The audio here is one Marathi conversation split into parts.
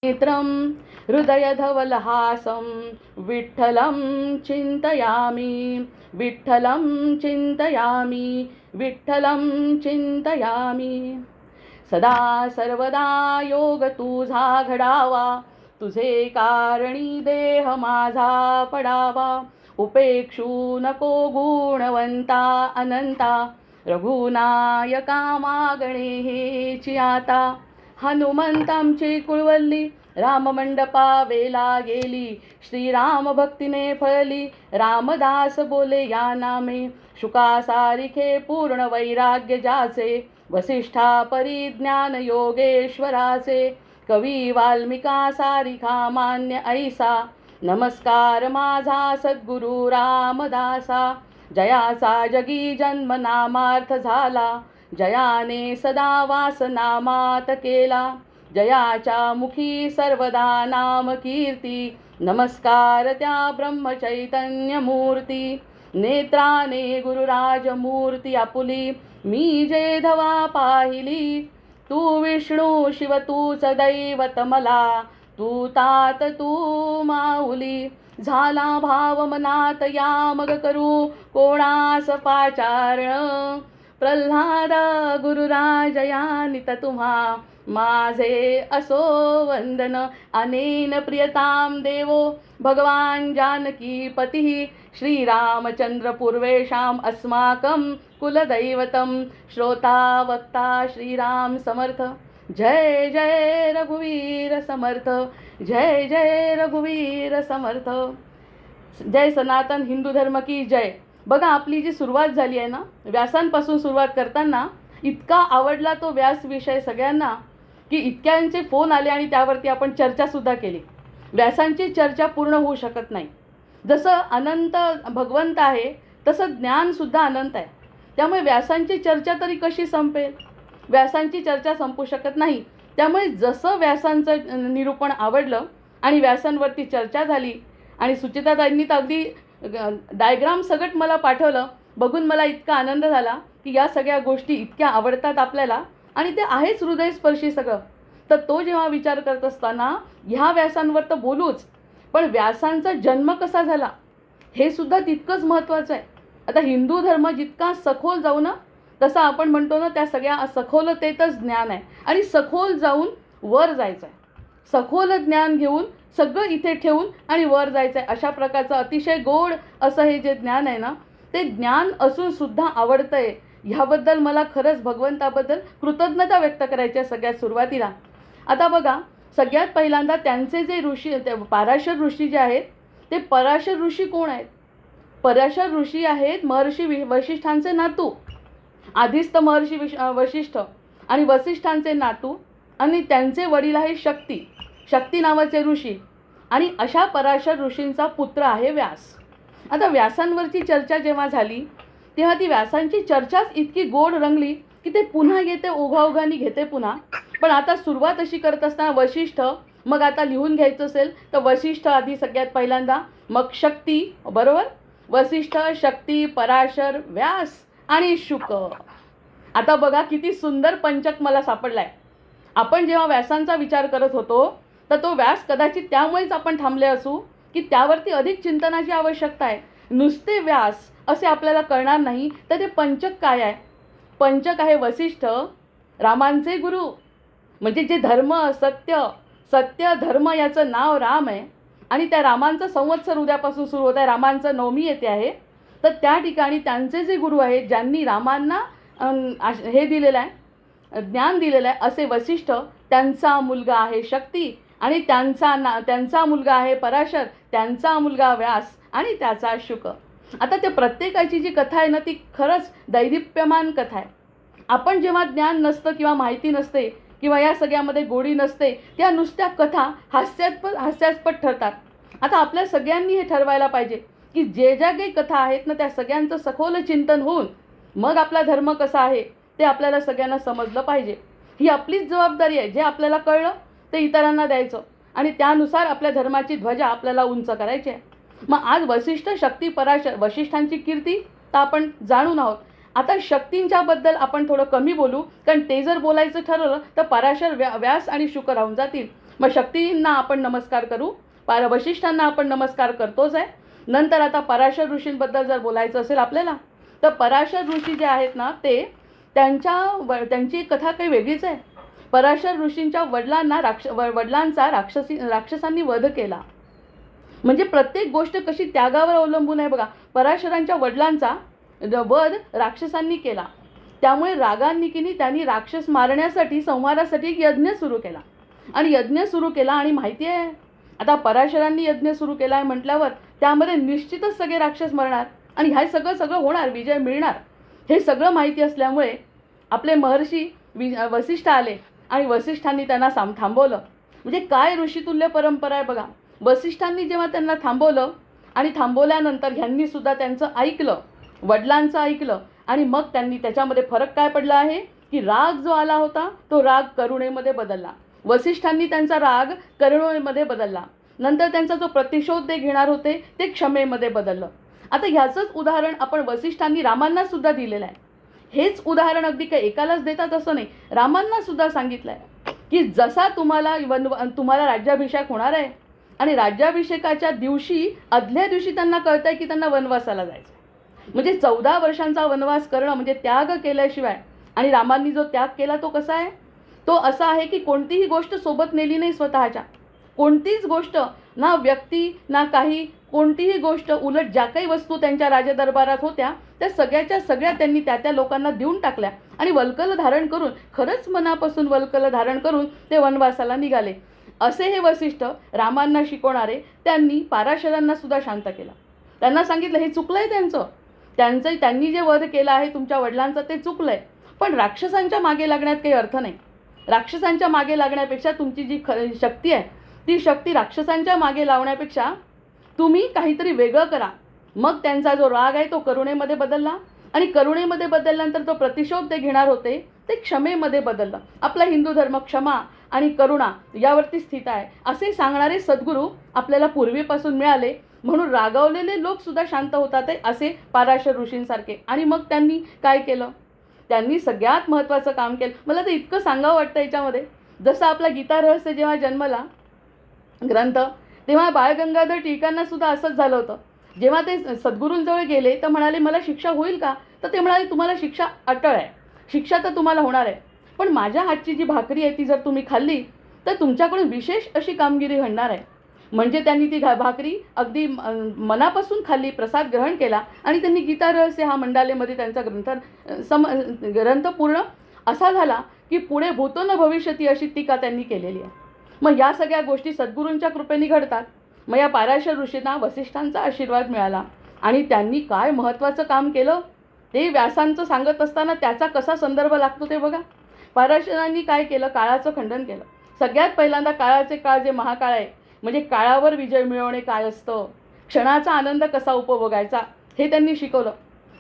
नेत्रं हृदयधवलहासं विठ्ठलं चिन्तयामि विठ्ठलं चिन्तयामि विठ्ठलं चिन्तयामि। सदा सर्वदा योग तुझा घडावा, तुझे कारणी देह माझा पडावा। उपेक्षू नको गुणवंता अनंता, रघुनायका मागणे हेची आता। हनुमंतांची कुळवल्ली राममंडपा वेला गेली, श्रीराम भक्तीने फळली रामदास बोले या नामे। शुका सारिखे पूर्ण वैराग्य ज्याचे, वसिष्ठा परिज्ञान योगेश्वराचे। कवी वाल्मिका सारिखा मान्य ऐसा, नमस्कार माझा सद्गुरु रामदासा। जयाचा जगी जन्म नामार्थ झाला, जयाने सदा वास नामात केला। जयाच्या मुखी सर्वदा नाम कीर्ती, नमस्कार त्या ब्रह्मचैतन्य मूर्ती। नेत्राने गुरुराज मूर्ती आपुली, मी जे धवा पाहिली। तू विष्णू शिव तूच दैवत मला, तू तात तू माऊली। झाला भाव मनात या मग करू कोणास पाचारण। प्रल्हाद गुरुराज या नित तुम्हा, माझे असो वंदन। अनेन प्रियताम देवो भगवान जानकी पती, श्रीरामचंद्र पूर्वेशाम अस्माकं कुलदैवतम। श्रोता वक्ता श्रीराम समर्थ, जय जय रघुवीर समर्थ, जय जय रघुवीर समर्थ। जय सनातन हिंदू धर्म की जय। बघा, आपली जी सुरुवात झाली आहे ना, व्यासांपासून सुरुवात करताना इतका आवडला तो व्यास विषय सगळ्यांना की इतक्यांचे फोन आले आणि त्यावरती आपण चर्चासुद्धा केली। व्यासांची चर्चा पूर्ण होऊ शकत नाही। जसं अनंत भगवंत आहे तसं ज्ञानसुद्धा अनंत आहे। त्यामुळे व्यासांची चर्चा तरी कशी संपेल? व्यासांची चर्चा संपू शकत नाही। त्यामुळे जसं व्यासांचं निरूपण आवडलं आणि व्यासांवरती चर्चा झाली आणि सुचिताताईंनी तर अगदी डायग्राम सगट मला पाठवलं, बघून मला इतका आनंद झाला की या सगळ्या गोष्टी इतक्या आवडतात आपल्याला आणि ते आहेच हृदयस्पर्शी सगळं। तर तो जेव्हा विचार करत असताना ह्या व्यासांवर तर बोलूच, पण व्यासांचा जन्म कसा झाला हे सुद्धा तितकंच महत्त्वाचं आहे। आता हिंदू धर्म जितका सखोल जाऊ ना, तसं आपण म्हणतो ना, त्या सगळ्या सखोलतेतच ज्ञान आहे आणि सखोल जाऊन वर जायचं आहे। सखोल ज्ञान घेऊन सगळं इथे ठेवून आणि वर जायचं आहे, अशा प्रकारचं अतिशय गोड असं हे जे ज्ञान आहे ना, ते ज्ञान असून सुद्धा आवडतं आहे। ह्याबद्दल मला खरंच भगवंताबद्दल कृतज्ञता व्यक्त करायची आहे सगळ्यात सुरुवातीला। आता बघा, सगळ्यात पहिल्यांदा त्यांचे जे ऋषी पराशर ऋषी जे आहेत, ते पराशर ऋषी कोण आहेत? पराशर ऋषी आहेत महर्षी वसिष्ठांचे नातू। आधीच तर महर्षी वसिष्ठ आणि वसिष्ठांचे नातू आणि त्यांचे वडील आहे शक्ती नावाचे ऋषी आणि अशा पराशर ऋषींचा पुत्र आहे व्यास। आता व्यासांवरची चर्चा जेव्हा झाली तेव्हा ती व्यासांची चर्चाच इतकी गोड रंगली की ते पुन्हा येते, ओघाओघाने घेते पुन्हा। पण आता सुरुवात अशी करत असताना वसिष्ठ, मग आता लिहून घ्यायचं असेल तर वसिष्ठ आधी सगळ्यात पहिल्यांदा, मग शक्ती, बरोबर, वसिष्ठ, शक्ती, पराशर, व्यास आणि शुक। आता बघा किती सुंदर पंचक मला सापडलाय। आपण जेव्हा व्यासांचा विचार करत होतो तर तो व्यास कदाचित त्यामुळेच आपण थांबले असू की त्यावरती अधिक चिंतनाची आवश्यकता आहे। नुसते व्यास असे आपल्याला कळणार नाही, तर ते पंचक काय आहे? पंचक आहे वसिष्ठ, रामांचे गुरु, म्हणजे जे धर्म, सत्य धर्म याचं नाव राम आहे आणि त्या रामांचं संवत्सर उद्यापासून सुरू होत आहे, रामांचं नवमी येते आहे। तर त्या ठिकाणी त्यांचे जे गुरु आहेत, ज्यांनी रामांना हे दिलेलं आहे, ज्ञान दिलेलं आहे, असे वसिष्ठ, त्यांचा मुलगा आहे शक्ती आणि त्यांचा मुलगा आहे पराशर, त्यांचा मुलगा व्यास आणि त्याचा शुक। आता ते प्रत्येकाची जी कथा आहे ना, ती खरंच दैदिप्यमान कथा आहे। आपण जेव्हा ज्ञान नसतं किंवा माहिती नसते किंवा या सगळ्यामध्ये गोडी नसते, त्या नुसत्या कथा हास्यास्पद ठरतात। आता आपल्या सगळ्यांनी हे ठरवायला पाहिजे की जे ज्या काही कथा आहेत ना, त्या सगळ्यांचं सखोल चिंतन होऊन मग आपला धर्म कसा आहे ते आपल्याला सगळ्यांना समजलं पाहिजे। ही आपलीच जबाबदारी आहे। जे आपल्याला कळलं ते इतरांना द्यायचं आणि त्यानुसार आपल्या धर्माची ध्वजा आपल्याला उंच करायची आहे। मग आज वसिष्ठ, शक्ती, पराशर, वसिष्ठांची कीर्ती तर आपण जाणून आहोत। आता शक्तींच्या बद्दल आपण थोडं कमी बोलू, कारण ते जर बोलायचं ठरवलं तर पराशर, व्यास आणि शुक राहून जातील। मग शक्तींना आपण नमस्कार करू, वशिष्ठांना आपण नमस्कार करतोच आहे. नंतर आता पराशर ऋषींबद्दल जर बोलायचं असेल आपल्याला, तर पराशर ऋषी जे आहेत ना, ते त्यांची कथा काही वेगळीच आहे. पराशर ऋषींच्या वडिलांचा राक्षसांनी वध केला. म्हणजे प्रत्येक गोष्ट कशी त्यागावर अवलंबून आहे बघा. पराशरांच्या वडिलांचा वध राक्षसांनी केला. त्यामुळे रागांनी त्यांनी राक्षस मारण्यासाठी, संहारासाठी एक यज्ञ सुरू केला. आणि यज्ञ सुरू केला आणि माहिती आहे, आता पराशरांनी यज्ञ सुरू केला आहे म्हटल्यावर त्यामध्ये निश्चितच सगळे राक्षस मरणार आणि हे सगळं होणार, विजय मिळणार, हे सगळं माहिती असल्यामुळे आपले महर्षी वसिष्ठ आले आणि वसिष्ठांनी त्यांना थांबवलं. म्हणजे काय ऋषितुल्य परंपरा आहे बघा. वसिष्ठांनी जेव्हा त्यांना थांबवलं आणि थांबवल्यानंतर ह्यांनी सुद्धा त्यांचं ऐकलं, वडिलांचं ऐकलं. आणि मग त्यांनी त्याच्यामध्ये फरक काय पडला आहे की राग जो आला होता तो राग करुणेमध्ये बदलला. वसिष्ठांनी त्यांचा राग करुणेमध्ये बदलला. नंतर त्यांचा जो प्रतिशोध ते घेणार होते ते क्षमेमध्ये बदललं. आता ह्याचंच उदाहरण आपण वसिष्ठांनी रामांना सुद्धा दिलेलं आहे. हेच उदाहरण अगदी काही एकालाच देतात असं नाही, रामांना सुद्धा सांगितलं आहे की जसा तुम्हाला राज्याभिषेक होणार आहे आणि राज्याभिषेकाच्या दिवशी आदल्या दिवशी त्यांना कळतंय की त्यांना वनवासाला जायचं. म्हणजे 14 वर्षांचा वनवास करणं म्हणजे त्याग केल्याशिवाय, आणि रामांनी जो त्याग केला तो कसा आहे, तो असा आहे की कोणतीही गोष्ट सोबत नेली नाही स्वतःच्या. कोणतीच गोष्ट, ना व्यक्ती ना काही, कोणतीही गोष्ट, उलट ज्या काही वस्तू त्यांच्या राजदरबारात होत्या त्या सगळ्याच्या सगळ्या त्यांनी त्या लोकांना देऊन टाकल्या आणि वल्कल धारण करून, खरंच मनापासून वल्कल धारण करून ते वनवासाला निघाले. असे हे वसिष्ठ रामांना शिकवणारे त्यांनी पराशरांना सुद्धा शांत केलं. त्यांना सांगितलं हे चुकलंय त्यांनी जे वध केलं आहे तुमच्या वडिलांचं ते चुकलंय, पण राक्षसांच्या मागे लागण्यात काही अर्थ नाही. राक्षसांच्या मागे लागण्यापेक्षा तुमची जी शक्ती आहे ती शक्ती राक्षसांच्या मागे लावण्यापेक्षा तुम्ही काहीतरी वेगळं करा. मग त्यांचा जो राग आहे तो करुणेमध्ये बदलला आणि करुणेमध्ये बदलल्यानंतर तो प्रतिशोध ते घेणार होते ते क्षमेमध्ये बदललं. आपला हिंदू धर्म क्षमा आणि करुणा यावरती स्थित आहे असे सांगणारे सद्गुरू आपल्याला पूर्वीपासून मिळाले. म्हणून रागावलेले लोक सुद्धा शांत होतात असे पराशर ऋषींसारखे. आणि मग त्यांनी काय केलं, त्यांनी सगळ्यात महत्त्वाचं काम केलं. मला तर इतकं सांगावं वाटतं याच्यामध्ये. जसं आपला गीता रहस्य जेव्हा जन्मला ग्रंथ, तेव्हा बाळ गंगाधर टिळकांना सुद्धा असंच झालं होतं. जेव्हा ते सद्गुरूंजवळ गेले तर म्हणाले मला शिक्षा होईल का, तर ते म्हणाले तुम्हाला शिक्षा अटळ आहे, शिक्षा तर तुम्हाला होणार आहे, पण माझ्या हातची जी भाकरी आहे ती जर तुम्ही खाल्ली तर तुमच्याकडून विशेष अशी कामगिरी घडणार आहे. म्हणजे त्यांनी ती भाकरी अगदी मनापासून खाल्ली, प्रसाद ग्रहण केला आणि त्यांनी गीता रहस्य हा मंडालेमध्ये त्यांचा ग्रंथ पूर्ण असा झाला की पुढे भूतो न भविष्यती अशी टीका त्यांनी केलेली आहे. मग या सगळ्या गोष्टी सद्गुरूंच्या कृपेने घडतात. मग या पराशर ऋषींना वसिष्ठांचा आशीर्वाद मिळाला आणि त्यांनी काय महत्त्वाचं काम केलं ते व्यासांचं सांगत असताना त्याचा कसा संदर्भ लागतो ते बघा. पराशरांनी काय केलं, काळाचं खंडन केलं. सगळ्यात पहिल्यांदा काळ जे महाकाळ आहे, म्हणजे काळावर विजय मिळवणे काय असतं, क्षणाचा आनंद कसा उपभोगायचा हे त्यांनी शिकवलं.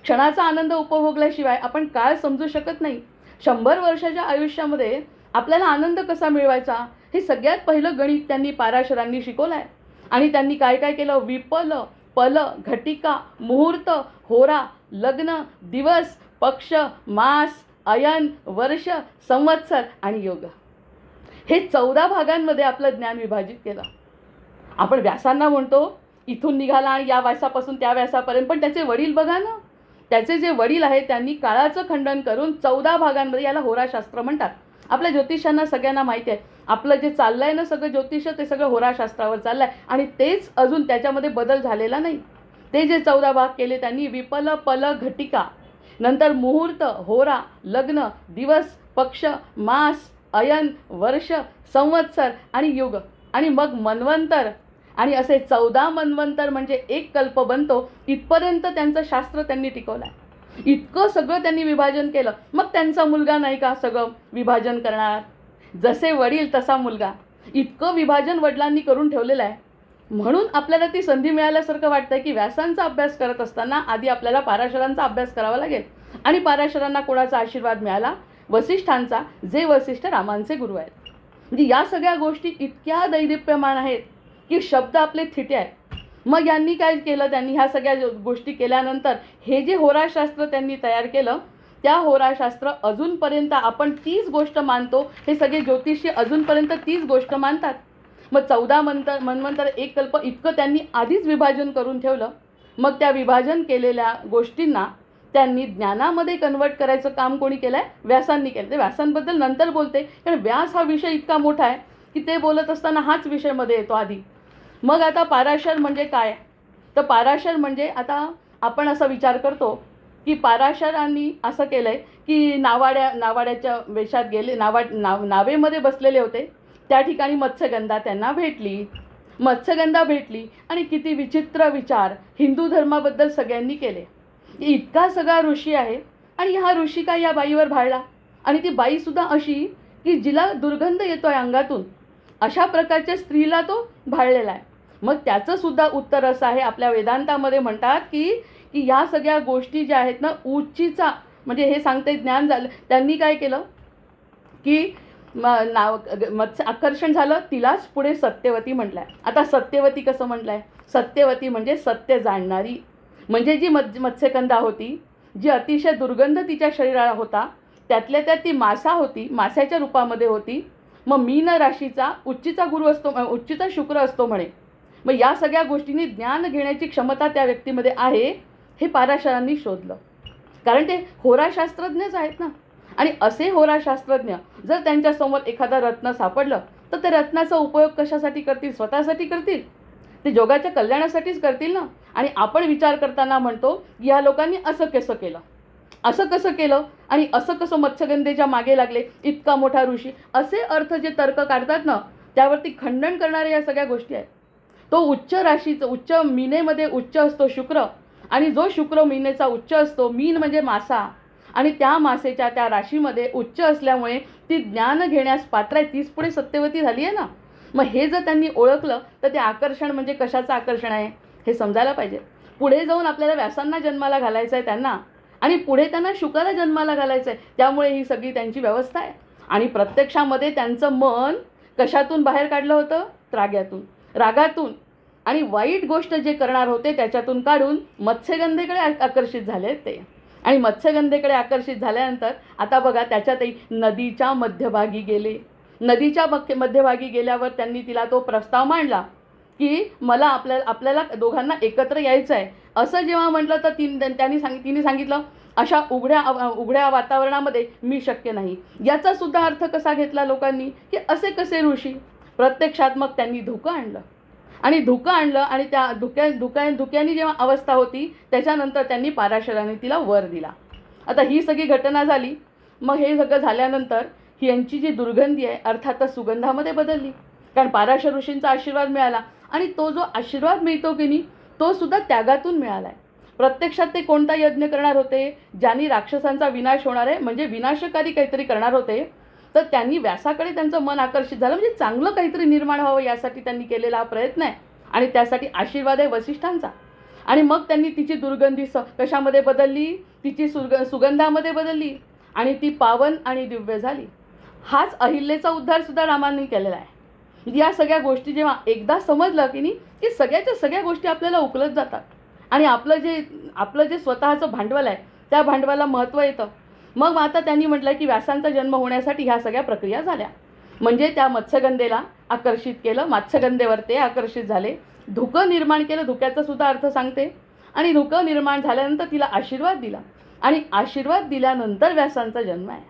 क्षणाचा आनंद उपभोगल्याशिवाय आपण काळ समजू शकत नाही. 100 वर्षाच्या आयुष्यामध्ये आपल्याला आनंद कसा मिळवायचा हे सगळ्यात पहिलं गणित त्यांनी पराशरांनी शिकवलं आहे. आणि त्यांनी काय काय केलं, विपल, पल, घटिका, मुहूर्त, होरा, लग्न, दिवस, पक्ष, मास, अयन, वर्ष, संवत्सर आणि योग, हे 14 भागांमध्ये आपलं ज्ञान विभाजित केलं. आपण व्यासांना म्हणतो इथून निघाला आणि या व्यासापासून त्या व्यासापर्यंत, पण त्याचे वडील बघा ना, त्याचे जे वडील आहेत त्यांनी काळाचं खंडन करून 14 भागांमध्ये, याला होराशास्त्र म्हणतात. आपल्या ज्योतिषांना सगळ्यांना माहिती आहे आपलं जे चाललं आहे ना सगळं ज्योतिष ते सगळं होराशास्त्रावर चाललं आहे आणि तेच अजून त्याच्यामध्ये बदल झालेला नाही. ते जे 14 भाग केले त्यांनी विपल, पल, घटिका, नंतर मुहूर्त, होरा, लग्न, दिवस, पक्ष, मास, अयन, वर्ष, संवत्सर आणि युग आणि मग मन्वंतर, आणि असे 14 मन्वंतर म्हणजे एक कल्प बनतो. इथपर्यंत त्यांचं शास्त्र त्यांनी टिकवलं आहे. इतकं सगळं त्यांनी विभाजन केलं. मग त्यांचा मुलगा नाही का सगळं विभाजन करणार, जसे वडील तसा मुलगा, इतकं विभाजन वडिलांनी करून ठेवलेलं आहे. म्हणून आपल्याला ती संधी मिळाल्यासारखं वाटतंय की व्यासांचा अभ्यास करत असताना आधी आपल्याला पराशरांचा अभ्यास करावा लागेल. आणि पराशरांना कोणाचा आशीर्वाद मिळाला, वसिष्ठांचा, जे वसिष्ठ रामांचे गुरु आहेत. म्हणजे या सगळ्या गोष्टी इतक्या दैदिप्यमान आहेत की शब्द आपले थिटे आहेत. मग यांनी काय केलं, त्यांनी ह्या सगळ्या गोष्टी केल्यानंतर हे जे होराशास्त्र त्यांनी तयार केलं, त्या होराशास्त्र अजूनपर्यंत आपण तीच गोष्ट मानतो. हे सगळे ज्योतिषी अजूनपर्यंत तीच गोष्ट मानतात मग 14 मन्वंतर एक कल्प इतकं त्यांनी आधीच विभाजन करून ठेवलं. मग त्या विभाजन केलेल्या गोष्टींना त्यांनी ज्ञानामध्ये कन्वर्ट करायचं काम कोणी केलं आहे? व्यासांनी केलं. ते व्यासांबद्दल नंतर बोलते, कारण व्यास हा विषय इतका मोठा आहे की ते बोलत असताना हाच विषय मध्ये येतो आधी. मग आता पाराशर म्हणजे काय? तर पाराशर म्हणजे आता आपण असा विचार करतो की पाराशरांनी असं केलं आहे की नावाड्याच्या वेशात गेले, नावेमध्ये बसलेले होते. त्या ठिकाणी मत्स्यगंधा त्यांना भेटली. मत्स्यगंधा भेटली आणि किती विचित्र विचार हिंदू धर्माबद्दल सगळ्यांनी केले. इतका सगळा ऋषी आहे आणि हा ऋषी काय या बाईवर भाळला, आणि ती बाईसुद्धा अशी की जिला दुर्गंध येतोय अंगातून, अशा प्रकारच्या स्त्रीला तो भाळलेला आहे. मग त्याचं सुद्धा उत्तर असं आहे, आपल्या वेदांतामध्ये म्हणतात की की या सगळ्या गोष्टी ज्या आहेत ना, उच्चीचा म्हणजे हे सांगते ज्ञान झालं. त्यांनी काय केलं की मत्स्य आकर्षण झालं, तिलाच पुढे सत्यवती म्हटलंय. आता सत्यवती कसं म्हटलंय? सत्यवती म्हणजे सत्य जाणणारी. म्हणजे जी मत्स्यगंधा होती, जी अतिशय दुर्गंध तिच्या शरीराला होता, त्यातल्या त्यात ती मासा होती, माशाच्या रूपामध्ये होती. मग मीन राशीचा उच्चीचा गुरु असतो, उच्चीचा शुक्र असतो म्हणे. मग या सगळ्या गोष्टींनी ज्ञान घेण्याची क्षमता त्या व्यक्तीमध्ये आहे, हे पाराशरांनी शोधलं. कारण ते होराशास्त्रज्ञच आहेत ना. आणि असे होराशास्त्रज्ञ जर त्यांच्यासमोर एखादा रत्न सापडलं तर त्या रत्नाचा उपयोग कशासाठी करतील? स्वतःसाठी करतील? ते जगाच्या कल्याणासाठीच करतील ना. आणि आपण विचार करताना म्हणतो या लोकांनी असं कसं केलं, असं कसं केलं, आणि असं कसं मत्स्यगंधेच्या मागे लागले, इतका मोठा ऋषी, असे अर्थ जे तर्क काढतात ना, त्यावरती खंडन करणाऱ्या या सगळ्या गोष्टी आहेत. तो उच्च राशीचं, उच्च मीनेमध्ये उच्च असतो शुक्र, आणि जो शुक्र मीनेचा उच्च असतो, मीन म्हणजे मासा, आणि त्या मासेच्या त्या राशीमध्ये उच्च असल्यामुळे ती ज्ञान घेण्यास पात्र आहे. तीच पुढे सत्यवती झाली आहे ना. मग हे जर त्यांनी ओळखलं तर ते आकर्षण म्हणजे कशाचं आकर्षण आहे हे समजायला पाहिजे. पुढे जाऊन आपल्याला व्यासांना जन्माला घालायचं आहे त्यांना, आणि पुढे त्यांना शुकाला जन्माला घालायचं आहे. त्यामुळे ही सगळी त्यांची व्यवस्था आहे. आणि प्रत्यक्षामध्ये त्यांचं मन कशातून बाहेर काढलं होतं? त्राग्यातून, रागातून, आणि वाईट गोष्ट जे करणार होते त्याच्यातून काढून मत्स्यगंधेकडे आकर्षित झाले ते. आणि मत्स्यगंधेकडे आकर्षित झाल्यानंतर आता बघा, त्याच्यातही नदीच्या मध्यभागी गेले. नदीच्या मध्यभागी गेल्यावर त्यांनी तिला तो प्रस्ताव मांडला की मला आपल्याला दोघांना एकत्र यायचं आहे. असं जेव्हा म्हटलं तर तिने सांगितलं अशा उघड्या वातावरणामध्ये मी शक्य नाही. याचा सुद्धा अर्थ कसा घेतला लोकांनी की असे कसे ऋषी? प्रत्यक्षात मग त्यांनी धुकं आणलं, आणि धुकं आणलं, आणि त्या धुक्यानी जेव्हा अवस्था होती त्याच्यानंतर त्यांनी पाराशराने तिला वर दिला. आता ही सगळी घटना झाली. मग हे सगळं झाल्यानंतर ही यांची जी दुर्गंधी आहे अर्थातच सुगंधामध्ये बदलली, कारण पाराशर ऋषींचा आशीर्वाद मिळाला. आणि तो जो आशीर्वाद मिळतो की नाही, तो सुद्धा त्यागातून मिळाला आहे. प्रत्यक्षात ते कोणता यज्ञ करणार होते? ज्यांनी राक्षसांचा विनाश होणार आहे म्हणजे विनाशकारी काहीतरी करणार होते, तर त्यांनी व्यासाकडे त्यांचं मन आकर्षित झालं, म्हणजे चांगलं काहीतरी निर्माण व्हावं यासाठी त्यांनी केलेला हा प्रयत्न आहे. आणि त्यासाठी आशीर्वाद आहे वसिष्ठांचा. आणि मग त्यांनी तिची दुर्गंधी कशामध्ये बदलली? तिची सुगंधामध्ये बदलली, आणि ती पावन आणि दिव्य झाली. हाच अहिल्येचा उद्धार सुद्धा रामांनी केलेला आहे. या सगळ्या गोष्टी जेव्हा एकदा समजलं की नाही, की सगळ्याच्या सगळ्या गोष्टी आपल्याला उकलत जातात, आणि आपलं जे स्वतःचं भांडवल आहे त्या भांडवलाला महत्त्व येतं. मग आता त्यांनी म्हटलं की व्यासांचा जन्म होण्यासाठी ह्या सगळ्या प्रक्रिया झाल्या. म्हणजे त्या मत्स्यगंधेला आकर्षित केलं, मत्स्यगंधेवर ते आकर्षित झाले, धुकं निर्माण केलं, धुक्याचा सुद्धा अर्थ सांगते. आणि धुकं निर्माण झाल्यानंतर तिला आशीर्वाद दिला, आणि आशीर्वाद दिल्यानंतर व्यासांचा जन्म आहे.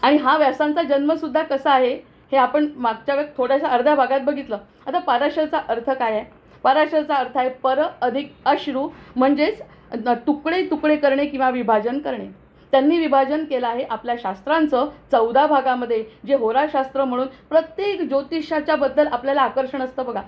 आणि हा व्यासांचा जन्मसुद्धा कसा आहे हे आपण मागच्या वेळेस थोड्याशा अर्ध्या भागात बघितलं. आता पाराशरचा अर्थ काय आहे? पाराशरचा अर्थ आहे पर अधिक अश्रू, म्हणजेच तुकडे तुकडे करणे किंवा विभाजन करणे. त्यांनी विभाजन केलं आहे आपल्या शास्त्रांचं 14 भागामध्ये, जे होराशास्त्र म्हणून प्रत्येक ज्योतिषाच्या बद्दल आपल्याला आकर्षण असतं बघा,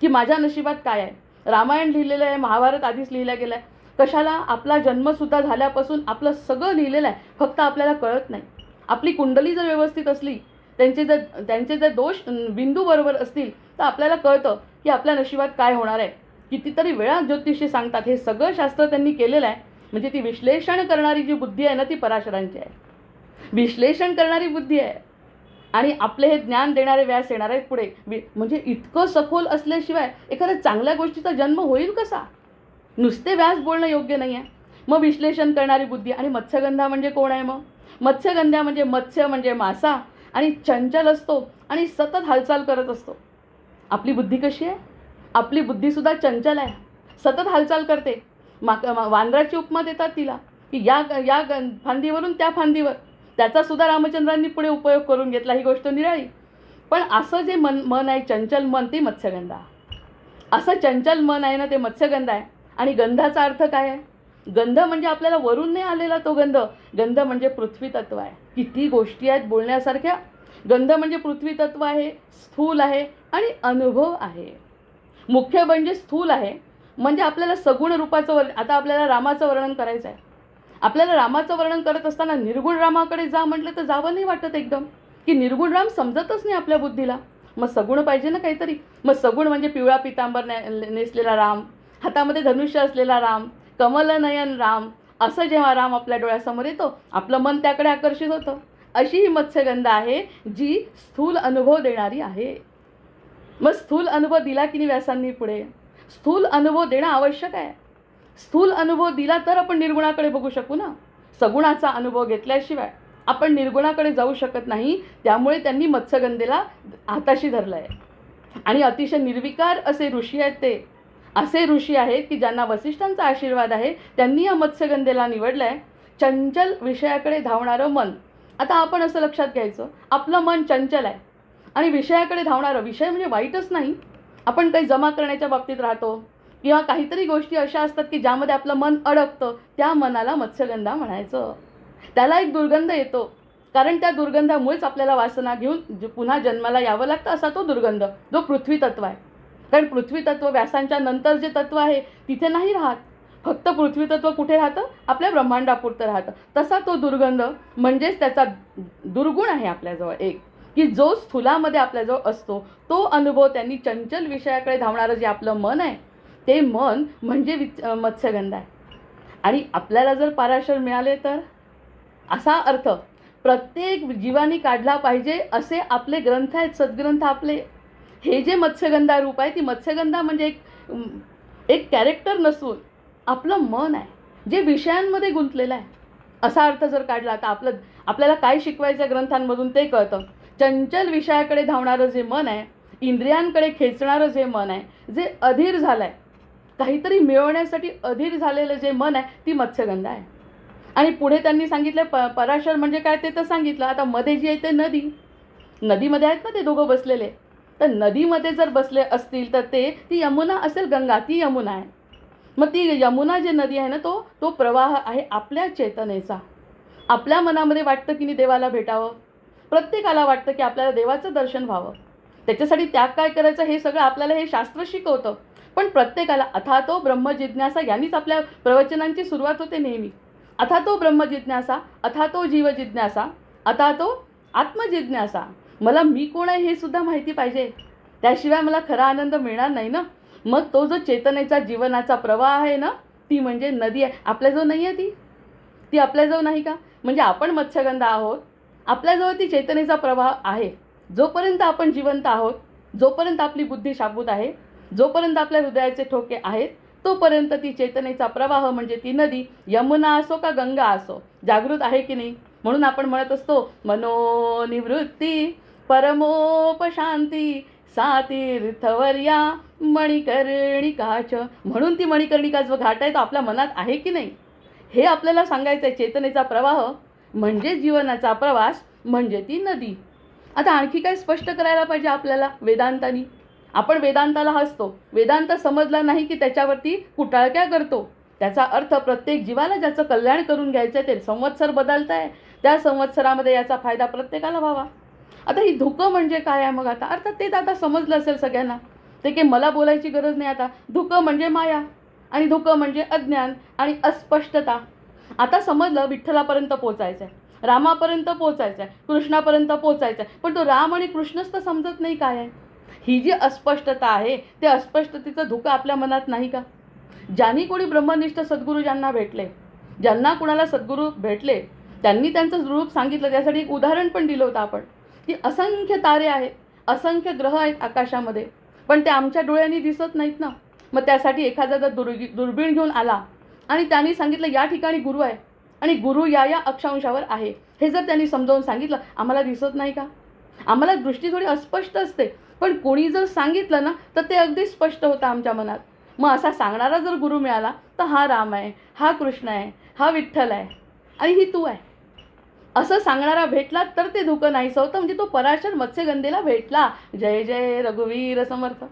की माझ्या नशिबात काय आहे. रामायण लिहिलेलं आहे, महाभारत आधीच लिहिलं गेलं आहे. कशाला? आपला जन्मसुद्धा झाल्यापासून आपलं सगळं लिहिलेलं आहे, फक्त आपल्याला कळत नाही. आपली कुंडली जर व्यवस्थित असली, त्यांचे जर दोष बिंदू बरोबर असतील, तर आपल्याला कळतं की आपल्या नशिबात काय होणार आहे. कितीतरी वेळा ज्योतिषी सांगतात. हे सगळं शास्त्र त्यांनी केलेलं आहे. म्हणजे ती विश्लेषण करणारी जी बुद्धी आहे ना, ती पराशरांची आहे. विश्लेषण करणारी बुद्धी आहे. आणि आपले हे ज्ञान देणारे व्यास येणार आहेत पुढे. म्हणजे इतकं सखोल असल्याशिवाय एखाद्या चांगल्या गोष्टीचा जन्म होईल कसा? नुसते व्यास बोलणं योग्य नाही आहे. मग विश्लेषण करणारी बुद्धी. आणि मत्स्यगंधा म्हणजे कोण आहे? मग मत्स्यगंधा म्हणजे मत्स्य म्हणजे मासा, आणि चंचल असतो आणि सतत हालचाल करत असतो. आपली बुद्धी कशी आहे? आपली बुद्धीसुद्धा चंचल आहे, सतत हालचाल करते. वानराची उपमा देतात तिला, की या या फांदीवरून त्या फांदीवर. त्याचासुद्धा रामचंद्रांनी पुढे उपयोग करून घेतला, ही गोष्ट निराळी. पण असं जे मन आहे, चंचल मन, ते मत्स्यगंधा. असं चंचल मन आहे ना, ते मत्स्यगंध आहे. आणि गंधाचा अर्थ काय आहे? गंध म्हणजे आपल्याला वरून नाही आलेला तो गंध. गंध म्हणजे पृथ्वी तत्व आहे. किती गोष्टी आहेत बोलण्यासारख्या. गंध म्हणजे पृथ्वी तत्व आहे, स्थूल आहे आणि अनुभव आहे. मुख्य म्हणजे स्थूल आहे, म्हणजे आपल्याला सगुण रूपाचं आता आपल्याला रामाचं वर्णन करायचं आहे. आपल्याला रामाचं वर्णन करत असताना निर्गुण रामाकडे जा म्हटलं तर जावं नाही वाटत एकदम, की निर्गुण राम समजतच नाही आपल्या बुद्धीला. मग सगुण पाहिजे ना काहीतरी. मग सगुण म्हणजे पिवळा पितांबर नेसलेला राम, हातामध्ये धनुष्य असलेला राम, कमलनयन राम. असं जेव्हा राम आपल्या डोळ्यासमोर येतो, आपलं मन त्याकडे आकर्षित होतं. अशी ही मत्स्यगंधा आहे, जी स्थूल अनुभव देणारी आहे. मग स्थूल अनुभव दिला की नाही व्यासांनी पुढे? स्थूल अनुभव देणं आवश्यक आहे. स्थूल अनुभव दिला तर आपण निर्गुणाकडे बघू शकू ना. सगुणाचा अनुभव घेतल्याशिवाय आपण निर्गुणाकडे जाऊ शकत नाही. त्यामुळे त्यांनी मत्स्यगंधेला हाताशी धरलं आहे. आणि अतिशय निर्विकार असे ऋषी आहेत ते. असे ऋषी आहेत की ज्यांना वसिष्ठांचा आशीर्वाद आहे. त्यांनी या मत्स्यगंधेला निवडलं आहे. चंचल विषयाकडे धावणारं मन. आता आपण असं लक्षात घ्यायचं, आपलं मन चंचल आहे आणि विषयाकडे धावणारं. विषय म्हणजे वाईटच नाही. आपण काही जमा करण्याच्या बाबतीत राहतो किंवा काहीतरी गोष्टी अशा असतात की ज्यामध्ये आपलं मन अडकतं. त्या मनाला मत्स्यगंधा म्हणायचं. त्याला एक दुर्गंध येतो, कारण त्या दुर्गंधामुळेच आपल्याला वासना घेऊन पुन्हा जन्माला यावं लागतं. असा तो दुर्गंध, जो पृथ्वी तत्व आहे. कारण पृथ्वी तत्व व्यासांच्या नंतर जे तत्व आहे तिथे नाही राहत. फक्त पृथ्वी तत्व कुठे राहतं? आपल्या ब्रह्मांडापुरतं राहतं. तसा तो दुर्गंध म्हणजेच त्याचा दुर्गुण आहे आपल्याजवळ एक, की जो स्थूलामध्ये आपल्याजवळ असतो तो अनुभव त्यांनी चंचल विषयाकडे धावणारं जे आपलं मन आहे, ते मन म्हणजे मत्स्यगंध आहे. आणि आपल्याला जर पराशर मिळाले तर असा अर्थ प्रत्येक जीवानी काढला पाहिजे असे आपले ग्रंथ आहेत, सद्ग्रंथ आपले. हे जे मत्स्यगंधा रूप आहे, ती मत्स्यगंधा म्हणजे एक कॅरेक्टर नसून आपलं मन आहे, जे विषयांमध्ये गुंतलेलं आहे. असा अर्थ जर काढला तर आपल्याला काय शिकवायचं ग्रंथांमधून ते कळतं. चंचल विषयाकडे धावणारं जे मन आहे, इंद्रियांकडे खेचणारं जे मन आहे, जे अधीर झालं आहे, काहीतरी मिळवण्यासाठी अधीर झालेलं जे मन आहे, ती मत्स्यगंधा आहे. आणि पुढे त्यांनी सांगितलं पराशर म्हणजे काय ते तर सांगितलं. आता मध्ये जी आहे ते नदीमध्ये आहेत ना ते दोघं बसलेले. तर नदीमध्ये जर बसले असतील तर ती यमुना असेल, गंगा ती यमुना आहे. मग ती यमुना जे नदी आहे ना, तो प्रवाह आहे आपल्या चेतनेचा. आपल्या मनामध्ये वाटतं की नाही देवाला भेटावं. प्रत्येकाला वाटतं की आपल्याला देवाचं दर्शन व्हावं. त्याच्यासाठी त्याग काय करायचं हे सगळं आपल्याला हे शास्त्र शिकवतं. पण प्रत्येकाला अथातो ब्रह्मजिज्ञासा, यांनीच आपल्या प्रवचनांची सुरुवात होते नेहमी. अथातो ब्रह्मजिज्ञासा, अथातो जीवजिज्ञासा, अथातो आत्मजिज्ञासा. मला मी कोण आहे हे सुद्धा माहिती पाहिजे. त्याशिवाय मला खरा आनंद मिळणार नाही ना. मग तो जो चेतनेचा जीवनाचा प्रवाह आहे ना, ती म्हणजे नदी आहे. आपल्याजवळ नाही आहे ती आपल्याजवळ नाही का? म्हणजे आपण मत्स्यगंधा आहोत. आपल्याजवळ ती चेतनेचा प्रवाह आहे. जोपर्यंत आपण जिवंत आहोत, जोपर्यंत आपली बुद्धी शाबूत आहे, जोपर्यंत आपल्या हृदयाचे ठोके आहेत, तोपर्यंत ती चेतनेचा प्रवाह म्हणजे ती नदी यमुना असो का गंगा असो, जागृत आहे की नाही. म्हणून आपण म्हणत असतो मनोनिवृत्ती परमोपशांती सा तीर्थवर्या मणिकर्णिकाच. म्हणून ती मणिकर्णिका जो घाट आहे तो आपल्या मनात आहे की नाही, हे आपल्याला सांगायचं आहे. चेतनेचा प्रवाह म्हणजे जीवनाचा प्रवास म्हणजे ती नदी. आता आणखी काय स्पष्ट करायला पाहिजे आपल्याला वेदांतानी. आपण वेदांताला हसतो. वेदांत समजला नाही की त्याच्यावरती कुटाळक्या करतो. त्याचा अर्थ प्रत्येक जीवाला ज्याचं कल्याण करून घ्यायचं आहे, ते संवत्सर बदलत आहे, त्या संवत्सरामध्ये याचा फायदा प्रत्येकाला व्हावा. आता ही धुकं म्हणजे काय आहे मग? आता अर्थात ते आता समजलं असेल सगळ्यांना. ते की मला बोलायची गरज नाही. आता धुकं म्हणजे माया आणि धुकं म्हणजे अज्ञान आणि अस्पष्टता. आता समजलं विठ्ठलापर्यंत पोचायचं आहे, रामापर्यंत पोचायचं आहे, कृष्णापर्यंत पोचायचं आहे. पण तो राम आणि कृष्णच तर समजत नाही काय आहे. ही जी अस्पष्टता आहे, ते अस्पष्टतेचं धुकं आपल्या मनात नाही का? ज्यांनी कोणी ब्रह्मनिष्ठ सद्गुरू ज्यांना भेटले, ज्यांना कुणाला सद्गुरू भेटले, त्यांनी त्यांचं रूप सांगितलं. त्यासाठी एक उदाहरण पण दिलं होतं आपण, की असंख्य तारे आहेत, असंख्य ग्रह आहेत आकाशामध्ये, पण ते आमच्या डोळ्यांनी दिसत नाहीत ना. मग त्यासाठी एखादा जर दुर्बीण घेऊन आला आणि त्यांनी सांगितलं या ठिकाणी गुरु आहे आणि गुरु या अक्षांशावर आहे, हे जर त्यांनी समजावून सांगितलं, आम्हाला दिसत नाही का? आम्हाला दृष्टी थोडी अस्पष्ट असते, पण कोणी जर सांगितलं ना तर ते अगदी स्पष्ट होतं आमच्या मनात. मग असा सांगणारा जर गुरु मिळाला तर हा राम आहे, हा कृष्ण आहे, हा विठ्ठल आहे आणि ही तू आहे असं सांगणारा भेटला तर ते धुकं नाहीसं होतं. म्हणजे तो पराशर मत्स्यगंधेला भेटला. जय जय रघुवीर समर्थ.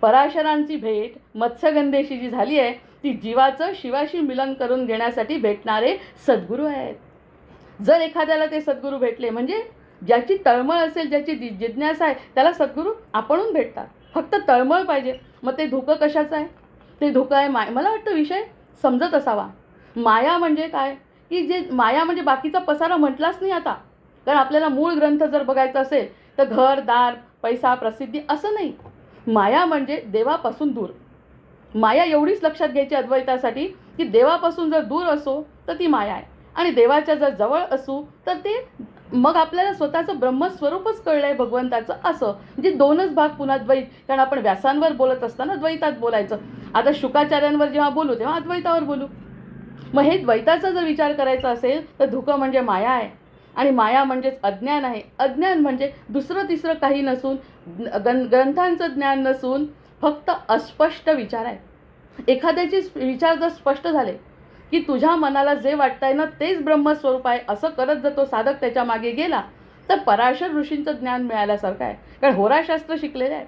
पराशरांची भेट मत्स्यगंधेशी जी झाली आहे ती जीवाचं शिवाशी मिलन करून घेण्यासाठी भेटणारे सद्गुरू आहेत. जर एखाद्याला ते सद्गुरू भेटले म्हणजे ज्याची तळमळ असेल, ज्याची जिज्ञासा आहे त्याला सद्गुरू आपणहून भेटतात. फक्त तळमळ पाहिजे. मग ते धुकं कशाचं आहे? ते धुकं आहे मला वाटतं विषय समजत असावा. माया म्हणजे काय की जे माया म्हणजे बाकीचा पसारा म्हटलाच नाही आता. कारण आपल्याला मूळ ग्रंथ जर बघायचा असेल तर घर दार पैसा प्रसिद्धी असं नाही. माया म्हणजे देवापासून दूर. माया एवढीच लक्षात घ्यायची अद्वैतासाठी की देवापासून जर दूर असो तर ती माया आहे आणि देवाच्या जर जवळ असू तर ते मग आपल्याला स्वतःचं ब्रह्मस्वरूपच कळलं आहे भगवंताचं. असं म्हणजे दोनच भाग पुन्हा द्वैत. कारण आपण व्यासांवर बोलत असताना द्वैतात बोलायचं. आता शुकाचार्यांवर जेव्हा बोलू तेव्हा अद्वैतावर बोलू. मग हे द्वैताचा जर विचार करायचा असेल तर धुकं म्हणजे माया आहे आणि माया म्हणजेच अज्ञान आहे. अज्ञान म्हणजे दुसरं तिसरं काही नसून ग्रंथांचं ज्ञान नसून फक्त अस्पष्ट विचार आहे. एखाद्याचे विचार जर स्पष्ट झाले की तुझ्या मनाला जे वाटतंय ना तेच ब्रह्मस्वरूप आहे असं करत जर तो साधक त्याच्या मागे गेला तर पराशर ऋषींचं ज्ञान मिळाल्यासारखं आहे. कारण होराशास्त्र शिकलेलं आहे.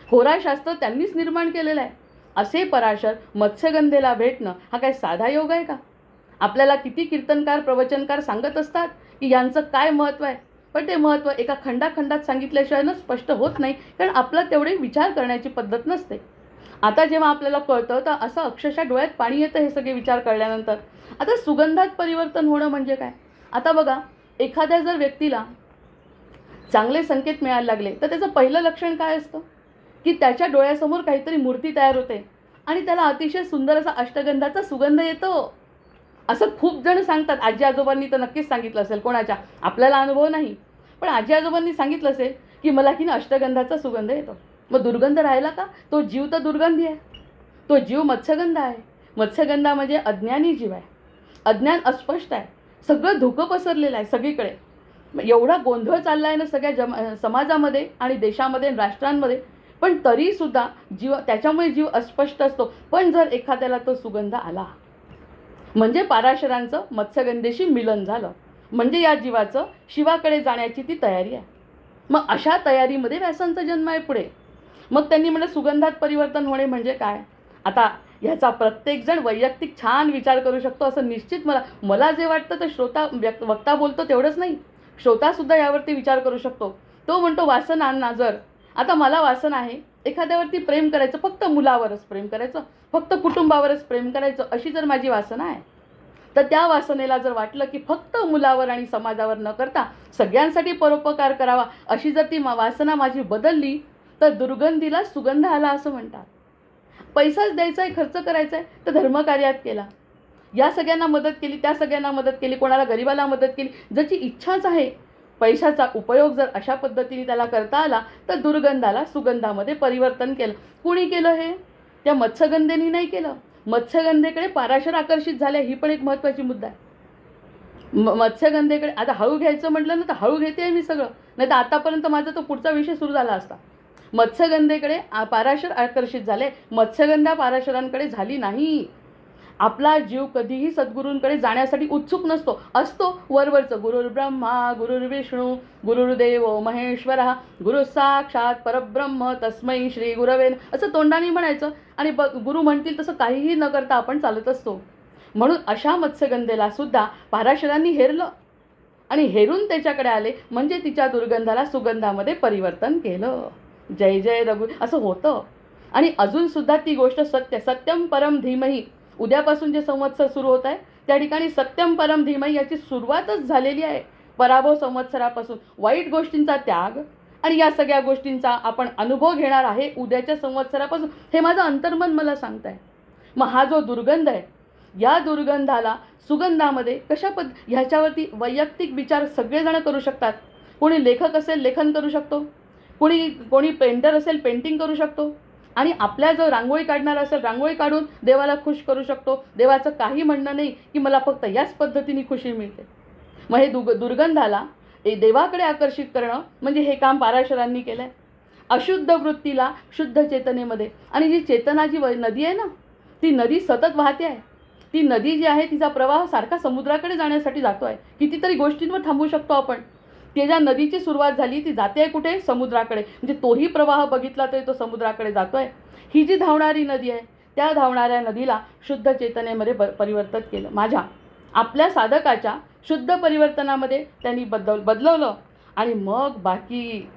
होराशास्त्र त्यांनीच निर्माण केलेलं आहे. असे पराशर मत्स्यगंधेला भेटणं हा काय साधा योग आहे का? आपल्याला किती कीर्तनकार प्रवचनकार सांगत असतात की यांचं काय महत्त्व आहे. पण ते महत्त्व एका खंडाखंडात सांगितल्याशिवाय न स्पष्ट होत नाही. कारण आपला तेवढे विचार करण्याची पद्धत नसते. आता जेव्हा आपल्याला कळतं तर असं अक्षरशः डोळ्यात पाणी येतं हे सगळे विचार कळल्यानंतर. आता सुगंधात परिवर्तन होणं म्हणजे काय? आता बघा एखाद्या जर व्यक्तीला चांगले संकेत मिळायला लागले तर त्याचं पहिलं लक्षण काय असतं की त्याच्या डोळ्यासमोर काहीतरी मूर्ती तयार होते आणि त्याला अतिशय सुंदर असा अष्टगंधाचा सुगंध येतो. असं खूप जण सांगतात. आजी आजोबांनी तर नक्कीच सांगितलं असेल. कोणाच्या आपल्याला अनुभव नाही पण आजी आजोबांनी सांगितलं असेल की मला की ना अष्टगंधाचा सुगंध येतो. मग दुर्गंध राहिला का? तो जीव तर दुर्गंधी आहे. तो जीव मत्स्यगंध आहे. मत्स्यगंधा म्हणजे अज्ञानी जीव आहे. अज्ञान अस्पष्ट आहे. सगळं धुकं पसरलेलं आहे सगळीकडे. एवढा गोंधळ चालला आहे ना सगळ्या समाजामध्ये आणि देशामध्ये राष्ट्रांमध्ये. पण तरीसुद्धा जीव त्याच्यामुळे जीव अस्पष्ट असतो. पण जर एखाद्याला तो सुगंध आला म्हणजे पाराशरांचं मत्स्यगंधेशी मिलन झालं म्हणजे या जीवाचं शिवाकडे जाण्याची ती तयारी आहे. मग अशा तयारीमध्ये व्यासांचा जन्म आहे पुढे. मग त्यांनी म्हणलं सुगंधात परिवर्तन होणे म्हणजे काय? आता ह्याचा प्रत्येकजण वैयक्तिक छान विचार करू शकतो असं निश्चित मला जे वाटतं तर श्रोता वक्ता बोलतो तेवढंच नाही. श्रोतासुद्धा यावरती विचार करू शकतो. तो म्हणतो वासनांना जर आता मला वासना आहे एखाद्यावरती प्रेम करायचं, फक्त मुलावरच प्रेम करायचं, फक्त कुटुंबावरच प्रेम करायचं अशी जर माझी वासना आहे तर त्या वासनेला जर वाटलं की फक्त मुलावर आणि समाजावर न करता सगळ्यांसाठी परोपकार करावा अशी जर ती वासना माझी बदलली तर दुर्गंधीला सुगंध आला असं म्हणतात. पैसाच द्यायचा आहे, खर्च करायचा आहे तर धर्मकार्यात केला. या सगळ्यांना मदत केली, त्या सगळ्यांना मदत केली, कोणाला गरिबाला मदत केली. ज्याची इच्छाच आहे पैशाचा उपयोग जर अशा पद्धतीने त्याला करता आला तर दुर्गंधाला सुगंधामध्ये परिवर्तन केलं. कुणी केलं हे? त्या मत्स्यगंधेनी नाही केलं. मत्स्यगंधेकडे पाराशर आकर्षित झाले ही पण एक महत्त्वाची मुद्दा आहे. मत्स्यगंधेकडे आता हळू घ्यायचं म्हटलं ना तर हळू घेते मी सगळं. नाही तर आतापर्यंत माझा तो पुढचा विषय सुरू झाला असता. मत्स्यगंधेकडे पाराशर आकर्षित झाले. मत्स्यगंधा पाराशरांकडे झाली नाही. आपला जीव कधीही सद्गुरूंकडे जाण्यासाठी उत्सुक नसतो. असतो वरवरचं गुरुर्ब्रह्मा गुरुर्विष्णू गुरुर्देव महेश्वरः गुरु साक्षात परब्रह्म तस्मै श्री गुरवे असं तोंडाने म्हणायचं आणि गुरु म्हणतील तसं काहीही न करता आपण चालत असतो. म्हणून अशा मत्स्यगंधेला सुद्धा पाराशरांनी हेरलं आणि हेरून त्याच्याकडे आले म्हणजे तिच्या दुर्गंधाला सुगंधामध्ये परिवर्तन केलं. जय जय रघु असं होतं. आणि अजूनसुद्धा ती गोष्ट सत्यम परम धीमही उद्यापासून जे संवत्सर सुरू होत आहे त्या ठिकाणी सत्यम परम धीमही याची सुरुवातच झालेली आहे. पराभव संवत्सरापासून वाईट गोष्टींचा त्याग आणि या सगळ्या गोष्टींचा आपण अनुभव घेणार आहे उद्याच्या संवत्सरापासून हे माझं अंतर्मन मला सांगत आहे. मग हा जो दुर्गंध आहे या दुर्गंधाला सुगंधामध्ये ह्याच्यावरती वैयक्तिक विचार सगळेजण करू शकतात. कोणी लेखक असेल लेखन करू शकतो, कोणी पेंटर असेल पेंटिंग करू शकतो आणि आपल्या जो रांगोळी काढणारा असेल रांगोळी काढून देवाला खुश करू शकतो. देवाचं काही म्हणणं नाही की मला फक्त याच पद्धतीने खुशी मिळते. मग हे दुर्गंधाला देवाकडे आकर्षित करणं म्हणजे हे काम पाराशरांनी केलं आहे. अशुद्ध वृत्तीला शुद्ध चेतनेमध्ये. आणि जी चेतना जी नदी आहे ना, ती नदी सतत वाहते आहे. ती नदी जी आहे तिचा प्रवाह सारखा समुद्राकडे जाण्यासाठी जातो आहे. कितीतरी गोष्टींवर थांबू शकतो आपण. ती ज्या नदीची सुरुवात झाली ती जाते आहे कुठे? समुद्राकडे. म्हणजे तोही प्रवाह बघितला तरी तो समुद्राकडे जातो आहे. ही जी धावणारी नदी आहे त्या धावणाऱ्या नदीला शुद्ध चेतनेमध्ये परिवर्तित केलं. आपल्या साधकाच्या शुद्ध परिवर्तनामध्ये त्यांनी बदलवलं. आणि मग बाकी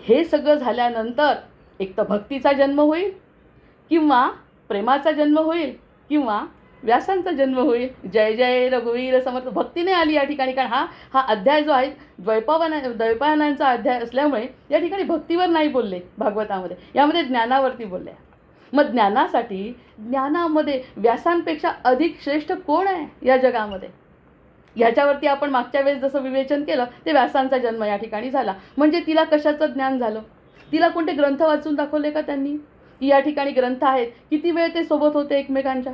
हे सगळं झाल्यानंतर एक तर भक्तीचा जन्म होईल, किंवा प्रेमाचा जन्म होईल, किंवा व्यासांचा जन्म होईल. जय जय रघुवीर समर्थ. भक्तीने आली या ठिकाणी. कारण हा अध्याय जो आहे द्वैपायनांचा अध्याय असल्यामुळे या ठिकाणी भक्तीवर नाही बोलले भागवतामध्ये, यामध्ये ज्ञानावरती बोलले. मग ज्ञानामध्ये व्यासांपेक्षा अधिक श्रेष्ठ कोण आहे या जगामध्ये? ह्याच्यावरती आपण मागच्या वेळेस जसं विवेचन केलं ते व्यासांचा जन्म या ठिकाणी झाला. म्हणजे तिला कशाचं ज्ञान झालं? तिला कोणते ग्रंथ वाचून दाखवले का त्यांनी? की या ठिकाणी ग्रंथ आहेत. किती वेळ ते सोबत होते एकमेकांच्या.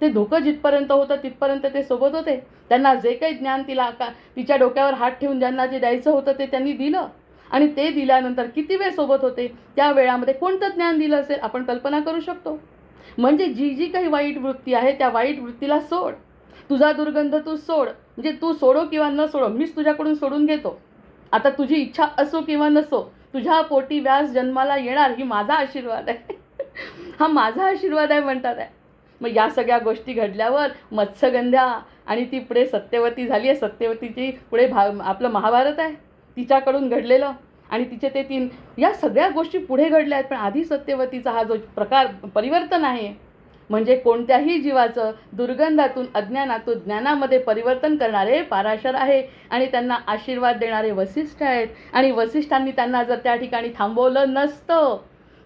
ते धोकं जिथपर्यंत होतं तिथपर्यंत ते सोबत होते. त्यांना जे काही ज्ञान तिच्या डोक्यावर हात ठेवून ज्यांना जे द्यायचं होतं ते त्यांनी दिलं. आणि ते दिल्यानंतर किती वेळ सोबत होते, त्या वेळामध्ये कोणतं ज्ञान दिलं असेल आपण कल्पना करू शकतो. म्हणजे जी काही वाईट वृत्ती आहे त्या वाईट वृत्तीला सोड. तुझा दुर्गंध तू सोड. म्हणजे तू सोडो किंवा न सोडो, मीच तुझ्याकडून सोडून घेतो. आता तुझी इच्छा असो किंवा नसो, तुझ्या पोटी व्यास जन्माला येणार ही माझा आशीर्वाद आहे. हा माझा आशीर्वाद आहे म्हणतात आहे. मग या सगळ्या गोष्टी घडल्यावर मत्स्यगंधा आणि ती पुढे सत्यवती झाली आहे. सत्यवतीची पुढे आपलं महाभारत आहे तिच्याकडून घडलेलं. आणि तिचे ते 3 या सगळ्या गोष्टी पुढे घडल्या आहेत. पण आधी सत्यवतीचा हा जो प्रकार परिवर्तन आहे, म्हणजे कोणत्याही जीवाचं दुर्गंधातून अज्ञानातून ज्ञानामध्ये परिवर्तन करणारे पाराशर आहे. आणि त्यांना आशीर्वाद देणारे वसिष्ठ आहेत. आणि वसिष्ठांनी त्यांना जर त्या ठिकाणी थांबवलं नसतं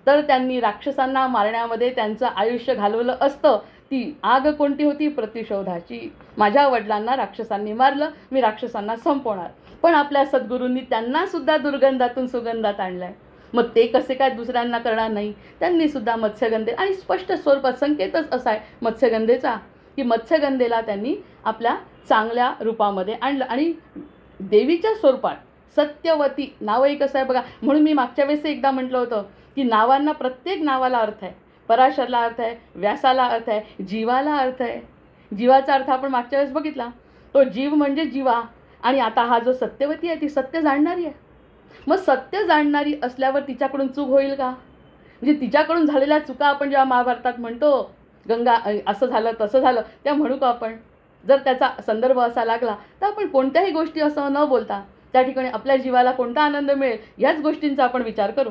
तर त्यांनी राक्षसांना मारण्यामध्ये त्यांचं आयुष्य घालवलं असतं. ती आग कोणती होती? प्रतिशोधाची. माझ्या वडिलांना राक्षसांनी मारलं, मी राक्षसांना संपवणार. पण आपल्या सद्गुरूंनी त्यांनासुद्धा दुर्गंधातून सुगंधात आणलं आहे. मग ते कसे काय दुसऱ्यांना करणार नाही? त्यांनी सुद्धा मत्स्यगंधे, आणि स्पष्ट स्वरूपात संकेतच असा आहे मत्स्यगंधेचा, की मत्स्यगंधेला त्यांनी आपल्या चांगल्या रूपामध्ये आणलं. आणि देवीच्या स्वरूपात सत्यवती नावही कसं आहे बघा. म्हणून मी मागच्या वेळेस एकदा म्हटलं होतं की नावांना, प्रत्येक नावाला अर्थ आहे. पराशरला अर्थ आहे, व्यासाला अर्थ आहे, जीवाला अर्थ आहे. जीवाचा अर्थ आपण मागच्या वेळेस बघितला. तो जीव म्हणजे जीवा. आणि आता हा जो सत्यवती आहे ती सत्य जाणणारी आहे. मग सत्य जाणणारी असल्यावर तिच्याकडून चूक होईल का? म्हणजे तिच्याकडून झालेल्या चुका आपण जेव्हा महाभारतात म्हणतो, गंगा असं झालं तसं झालं, त्या म्हणू का आपण? जर त्याचा संदर्भ असा लागला तर आपण कोणत्याही गोष्टी असं न बोलता त्या ठिकाणी आपल्या जीवाला कोणता आनंद मिळेल याच गोष्टींचा आपण विचार करू.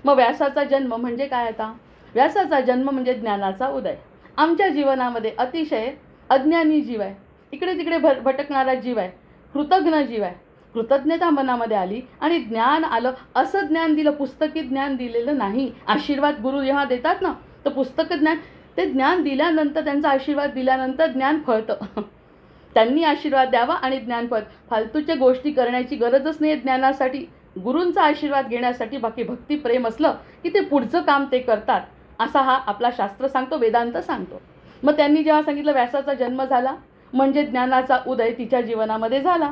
मग व्यासाचा जन्म म्हणजे काय? आता व्यासाचा जन्म म्हणजे ज्ञानाचा उदय. आमच्या जीवनामध्ये अतिशय अज्ञानी जीव आहे, इकडे तिकडे भटकणारा जीव आहे, कृतज्ञ जीव आहे. कृतज्ञता मनामध्ये आली आणि ज्ञान आलं. असं ज्ञान दिलं, पुस्तकी ज्ञान दिलेलं नाही. आशीर्वाद गुरु जेव्हा देतात ना, तर पुस्तक ज्ञान, ते ज्ञान दिल्यानंतर, त्यांचा आशीर्वाद दिल्यानंतर ज्ञान फळतं. त्यांनी आशीर्वाद द्यावा आणि ज्ञान फळतं. फालतूच्या गोष्टी करण्याची गरजच नाही ज्ञानासाठी. गुरूंचा आशीर्वाद घेण्यासाठी बाकी भक्ती प्रेम असलं की ते पुढचं काम ते करतात, असा हा आपला शास्त्र सांगतो, वेदांत सांगतो. मग त्यांनी जेव्हा सांगितलं व्यासाचा जन्म झाला म्हणजे ज्ञानाचा उदय तिच्या जीवनामध्ये झाला.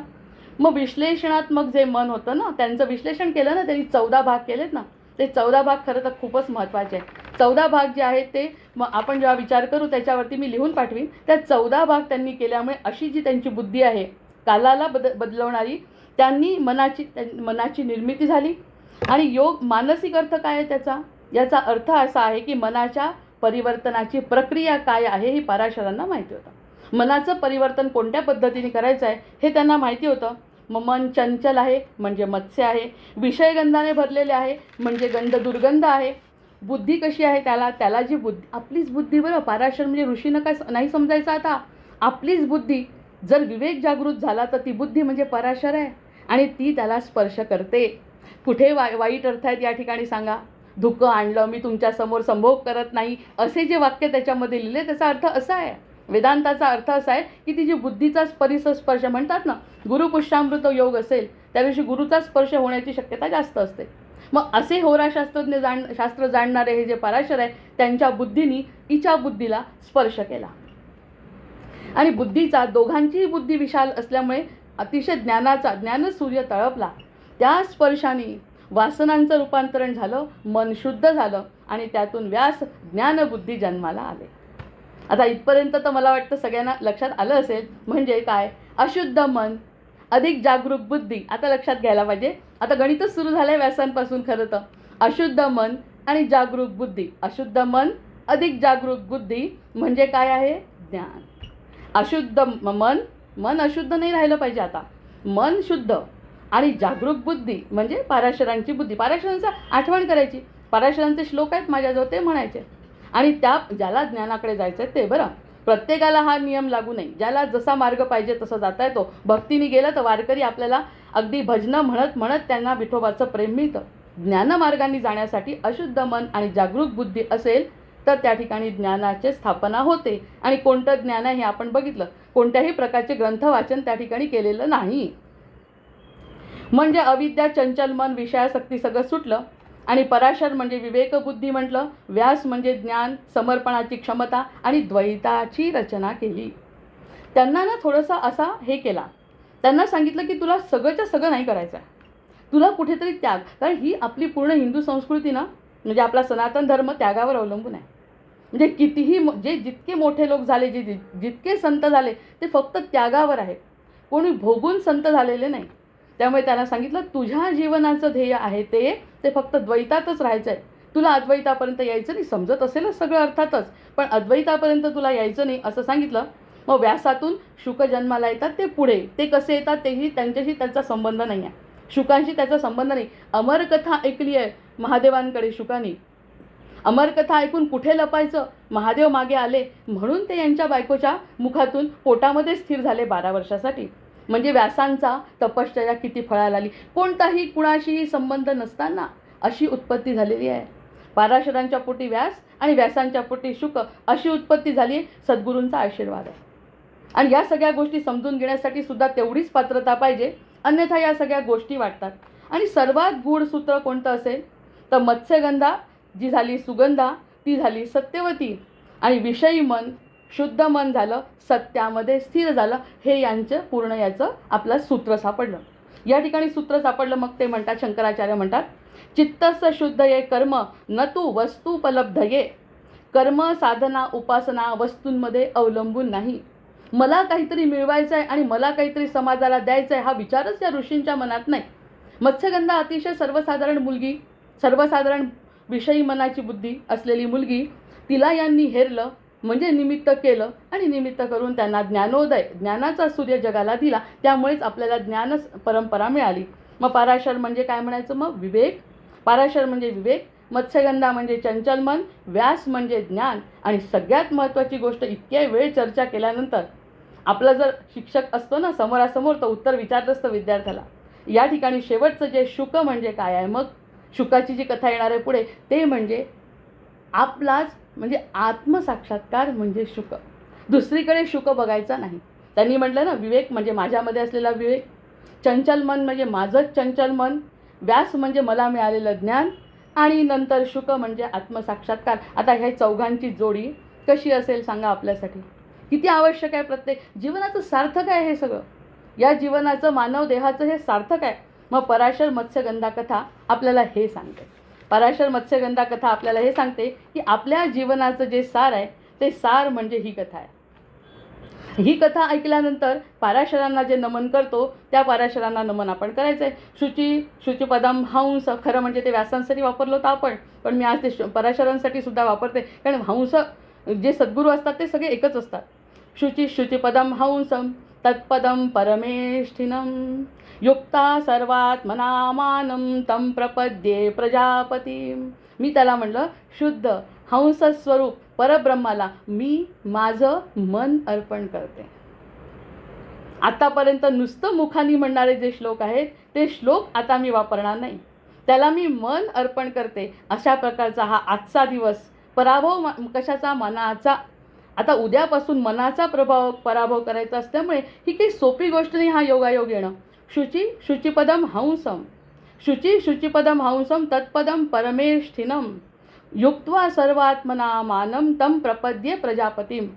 मग विश्लेषणात्मक जे मन होतं ना, त्यांचं विश्लेषण केलं ना त्यांनी. 14 भाग केलेत ना, ते 14 भाग खरं तर खूपच महत्त्वाचे आहे. 14 भाग जे आहेत ते मग आपण जेव्हा विचार करू त्याच्यावरती मी लिहून पाठवीन. त्या 14 भाग त्यांनी केल्यामुळे अशी जी त्यांची बुद्धी आहे कालाला बदलवणारी, त्यांनी मनाची निर्मिती झाली. आणि योग मानसिक अर्थ काय आहे त्याचा? याचा अर्थ असा आहे की मनाच्या परिवर्तनाची प्रक्रिया काय आहे हे पराशरांना माहिती होतं. मनाचं परिवर्तन कोणत्या पद्धतीने करायचं आहे हे त्यांना माहिती होतं. मग मन चंचल आहे म्हणजे मत्स्य आहे, विषयगंधाने भरलेले आहे म्हणजे गंध दुर्गंध आहे. बुद्धी कशी आहे? त्याला जी बुद्धी, आपलीच बुद्धी. बरं, पराशर म्हणजे ऋषीनं काय नाही समजायचं. आता आपलीच बुद्धी, जर विवेक जागृत झाला तर ती बुद्धी म्हणजे पराशर आहे आणि ती त्याला स्पर्श करते. कुठे वाईट अर्थ आहेत या ठिकाणी सांगा? धुकं आणलं, मी तुमच्या समोर संभोग करत नाही, असे जे वाक्य त्याच्यामध्ये लिहिले त्याचा अर्थ असा आहे. वेदांताचा अर्थ असा आहे की ती जी बुद्धीचा स्पर्श म्हणतात ना, गुरुपुष्यामृत योग असेल त्या दिवशी गुरुचा स्पर्श होण्याची शक्यता जास्त असते. मग असे होराशास्त्रज्ञ शास्त्र जाणणारे हे जे पराशर आहे त्यांच्या बुद्धीनी तिच्या बुद्धीला स्पर्श केला. आणि बुद्धीचा, दोघांचीही बुद्धी विशाल असल्यामुळे अतिशय ज्ञानसूर्य तळपला. त्या स्पर्शाने वासनांचं रूपांतरण झालं, मन शुद्ध झालं आणि त्यातून व्यास ज्ञानबुद्धी जन्माला आले. आता इथपर्यंत तर मला वाटतं सगळ्यांना लक्षात आलं असेल. म्हणजे काय? अशुद्ध मन अधिक जागरूक बुद्धी. आता लक्षात घ्यायला पाहिजे. आता गणितच सुरू झालं आहे व्यासांपासून. खरं तर अशुद्ध मन आणि जागरूक बुद्धी. अशुद्ध मन अधिक जागरूक बुद्धी म्हणजे काय आहे? ज्ञान. अशुद्ध मन अशुद्ध नाही राहिलं पाहिजे. आता मन शुद्ध आणि जागरूक बुद्धी म्हणजे पराशरांची बुद्धी. पराशरांचं आठवण करायची. पराशरांचे श्लोक आहेत माझ्याजवळ, ते म्हणायचे. आणि त्या ज्याला ज्ञानाकडे जायचं आहे ते. बरं, प्रत्येकाला हा नियम लागू नाही. ज्याला जसा मार्ग पाहिजे तसं जाता येतो. भक्तीने गेलं तर वारकरी आपल्याला अगदी भजनं म्हणत म्हणत त्यांना विठोबाचं प्रेम मिळतं. ज्ञानमार्गाने जाण्यासाठी अशुद्ध मन आणि जागरूक बुद्धी असेल तर त्या ठिकाणी ज्ञानाची स्थापना होते. आणि कोणतं ज्ञान आहे हे आपण बघितलं. कोणत्याही प्रकारचे ग्रंथ वाचन त्या ठिकाणी केलेलं नाही. म्हणजे अविद्या, चंचल मन, विषयासक्ती सगळं सुटलं. आणि पराशर म्हणजे विवेकबुद्धी म्हटलं. व्यास म्हणजे ज्ञान, समर्पणाची क्षमता आणि द्वैताची रचना केली. त्यांना ना थोडंसं असा हे केला. त्यांना सांगितलं की तुला सगळंच्या सगळं नाही करायचं आहे. तुला कुठेतरी त्याग. कारण ही आपली पूर्ण हिंदू संस्कृती ना, म्हणजे आपला सनातन धर्म त्यागावर अवलंबून आहे. म्हणजे कितीही जितके मोठे लोक झाले, जितके संत झाले ते फक्त त्यागावर आहेत. कोणी भोगून संत झालेले नाही. त्यामुळे त्यांना सांगितलं तुझ्या जीवनाचं ध्येय आहे ते फक्त द्वैतातच राहायचं आहे. तुला अद्वैतापर्यंत यायचं नाही. समजत असेलच सगळं अर्थातच, पण अद्वैतापर्यंत तुला यायचं नाही असं सांगितलं. मग व्यासातून शुक जन्माला येतात. ते पुढे ते कसे येतात तेही त्यांच्याशी त्यांचा संबंध नाही आहे. शुकांशी त्याचा संबंध नाही. अमरकथा ऐकली आहे महादेवांकडे शुकांनी. अमरकथा ऐकून कुठे लपायचं? महादेव मागे आले म्हणून ते यांच्या बायकोच्या मुखातून पोटामध्ये स्थिर झाले 12 वर्षासाठी. म्हणजे व्यासांचा तपश्चर्या किती फळाला आली. कोणताही कुणाशीही संबंध नसताना अशी उत्पत्ती झालेली आहे. पराशरांच्या पोटी व्यास आणि व्यासांच्या पोटी शुक अशी उत्पत्ती झाली आहे. सद्गुरूंचा आशीर्वाद आहे. आणि या सगळ्या गोष्टी समजून घेण्यासाठी सुद्धा तेवढीच पात्रता पाहिजे. अन्यथा या सगळ्या गोष्टी वाटतात. आणि सर्वात गूढ सूत्र कोणतं असेल तर मत्स्यगंधा जी झाली सुगंधा, ती झाली सत्यवती. आणि विषयी मन, शुद्ध मन झालं, सत्यामध्ये स्थिर झालं. हे यांचं पूर्ण याचं आपलं सूत्र सापडलं. या ठिकाणी सूत्र सापडलं. मग ते म्हणतात, शंकराचार्य म्हणतात, चित्तस्य शुद्ध ये कर्म न तू वस्तुपलब्ध ये. कर्म, साधना, उपासना वस्तूंमध्ये अवलंबून नाही. मला काहीतरी मिळवायचं आहे आणि मला काहीतरी समाजाला द्यायचं आहे हा विचारच या ऋषींच्या मनात नाही. मत्स्यगंधा अतिशय सर्वसाधारण मुलगी, सर्वसाधारण विषयी मनाची बुद्धी असलेली मुलगी, तिला यांनी हेरलं म्हणजे निमित्त केलं आणि निमित्त करून त्यांना ज्ञानोदय, ज्ञानाचा सूर्य जगाला दिला. त्यामुळेच आपल्याला ज्ञान परंपरा मिळाली. मग पराशर म्हणजे काय म्हणायचं? मग विवेक. पराशर म्हणजे विवेक, मत्स्यगंधा म्हणजे चंचल मन, व्यास म्हणजे ज्ञान. आणि सगळ्यात महत्त्वाची गोष्ट, इतक्या वेळ चर्चा केल्यानंतर आपला जर शिक्षक असतो ना समोरासमोर तर उत्तर विचारत असतं विद्यार्थ्याला. या ठिकाणी शेवटचं जे शुक म्हणजे काय आहे? मग शुकाची जी कथा येणार आहे पुढे ते म्हणजे आपलाच म्हणजे आत्मसाक्षात्कार म्हणजे शुक. दुसरीकडे शुक बघायचा नाही. त्यांनी म्हटलं ना विवेक म्हणजे माझ्यामध्ये असलेला विवेक, चंचल मन म्हणजे माझंच चंचल मन, व्यास म्हणजे मला मिळालेलं ज्ञान आणि नंतर शुक म्हणजे आत्मसाक्षात्कार. आता ह्या चौघांची जोडी कशी असेल सांगा आपल्यासाठी? किती आवश्यक आहे? प्रत्येक जीवनाचं सार्थक आहे हे सगळं. या जीवनाचं मानव देहाचं हे सार्थक आहे. मग पराशर मत्स्यगंधा कथा आपल्याला हे सांगते. पराशर मत्स्यगंधा कथा आपल्याला हे सांगते की आपल्या जीवनाचं जे सार आहे ते सार म्हणजे ही कथा आहे. ही कथा ऐकल्यानंतर पराशरांना जे नमन करतो त्या पराशरांना नमन आपण करायचं आहे. शुचिपदम हंस, खरं म्हणजे ते व्यासांसाठी वापरलं होतं आपण, पण मी आज ते पराशरांसाठी सुद्धा वापरते. कारण हंस जे सद्गुरू असतात ते सगळे एकच असतात. शुचिपदम हंसम तत्पदम परमेष्ठिनम युक्ता सर्वात्मनामानं तं प्रपद्ये प्रजापतीं. मी त्याला म्हणलं शुद्ध हंस स्वरूप परब्रह्माला मी माझं मन अर्पण करते. आतापर्यंत नुसतं मुखानी म्हणणारे जे श्लोक आहेत ते श्लोक आता मी वापरणार नाही. त्याला मी मन अर्पण करते. अशा प्रकारचा हा आजचा दिवस. पराभव कशाचा? मनाचा. आता उद्यापासून मनाचा पराभव करायचा असल्यामुळे ही काही सोपी गोष्ट नाही हा योगायोग येणं. शुचिपदम हंसम, शुचिपदम हंसम तत्पदम परमेष्ठिनम युक्त्वा सर्वात्मनामानं तं प्रपद्ये प्रजापतीं.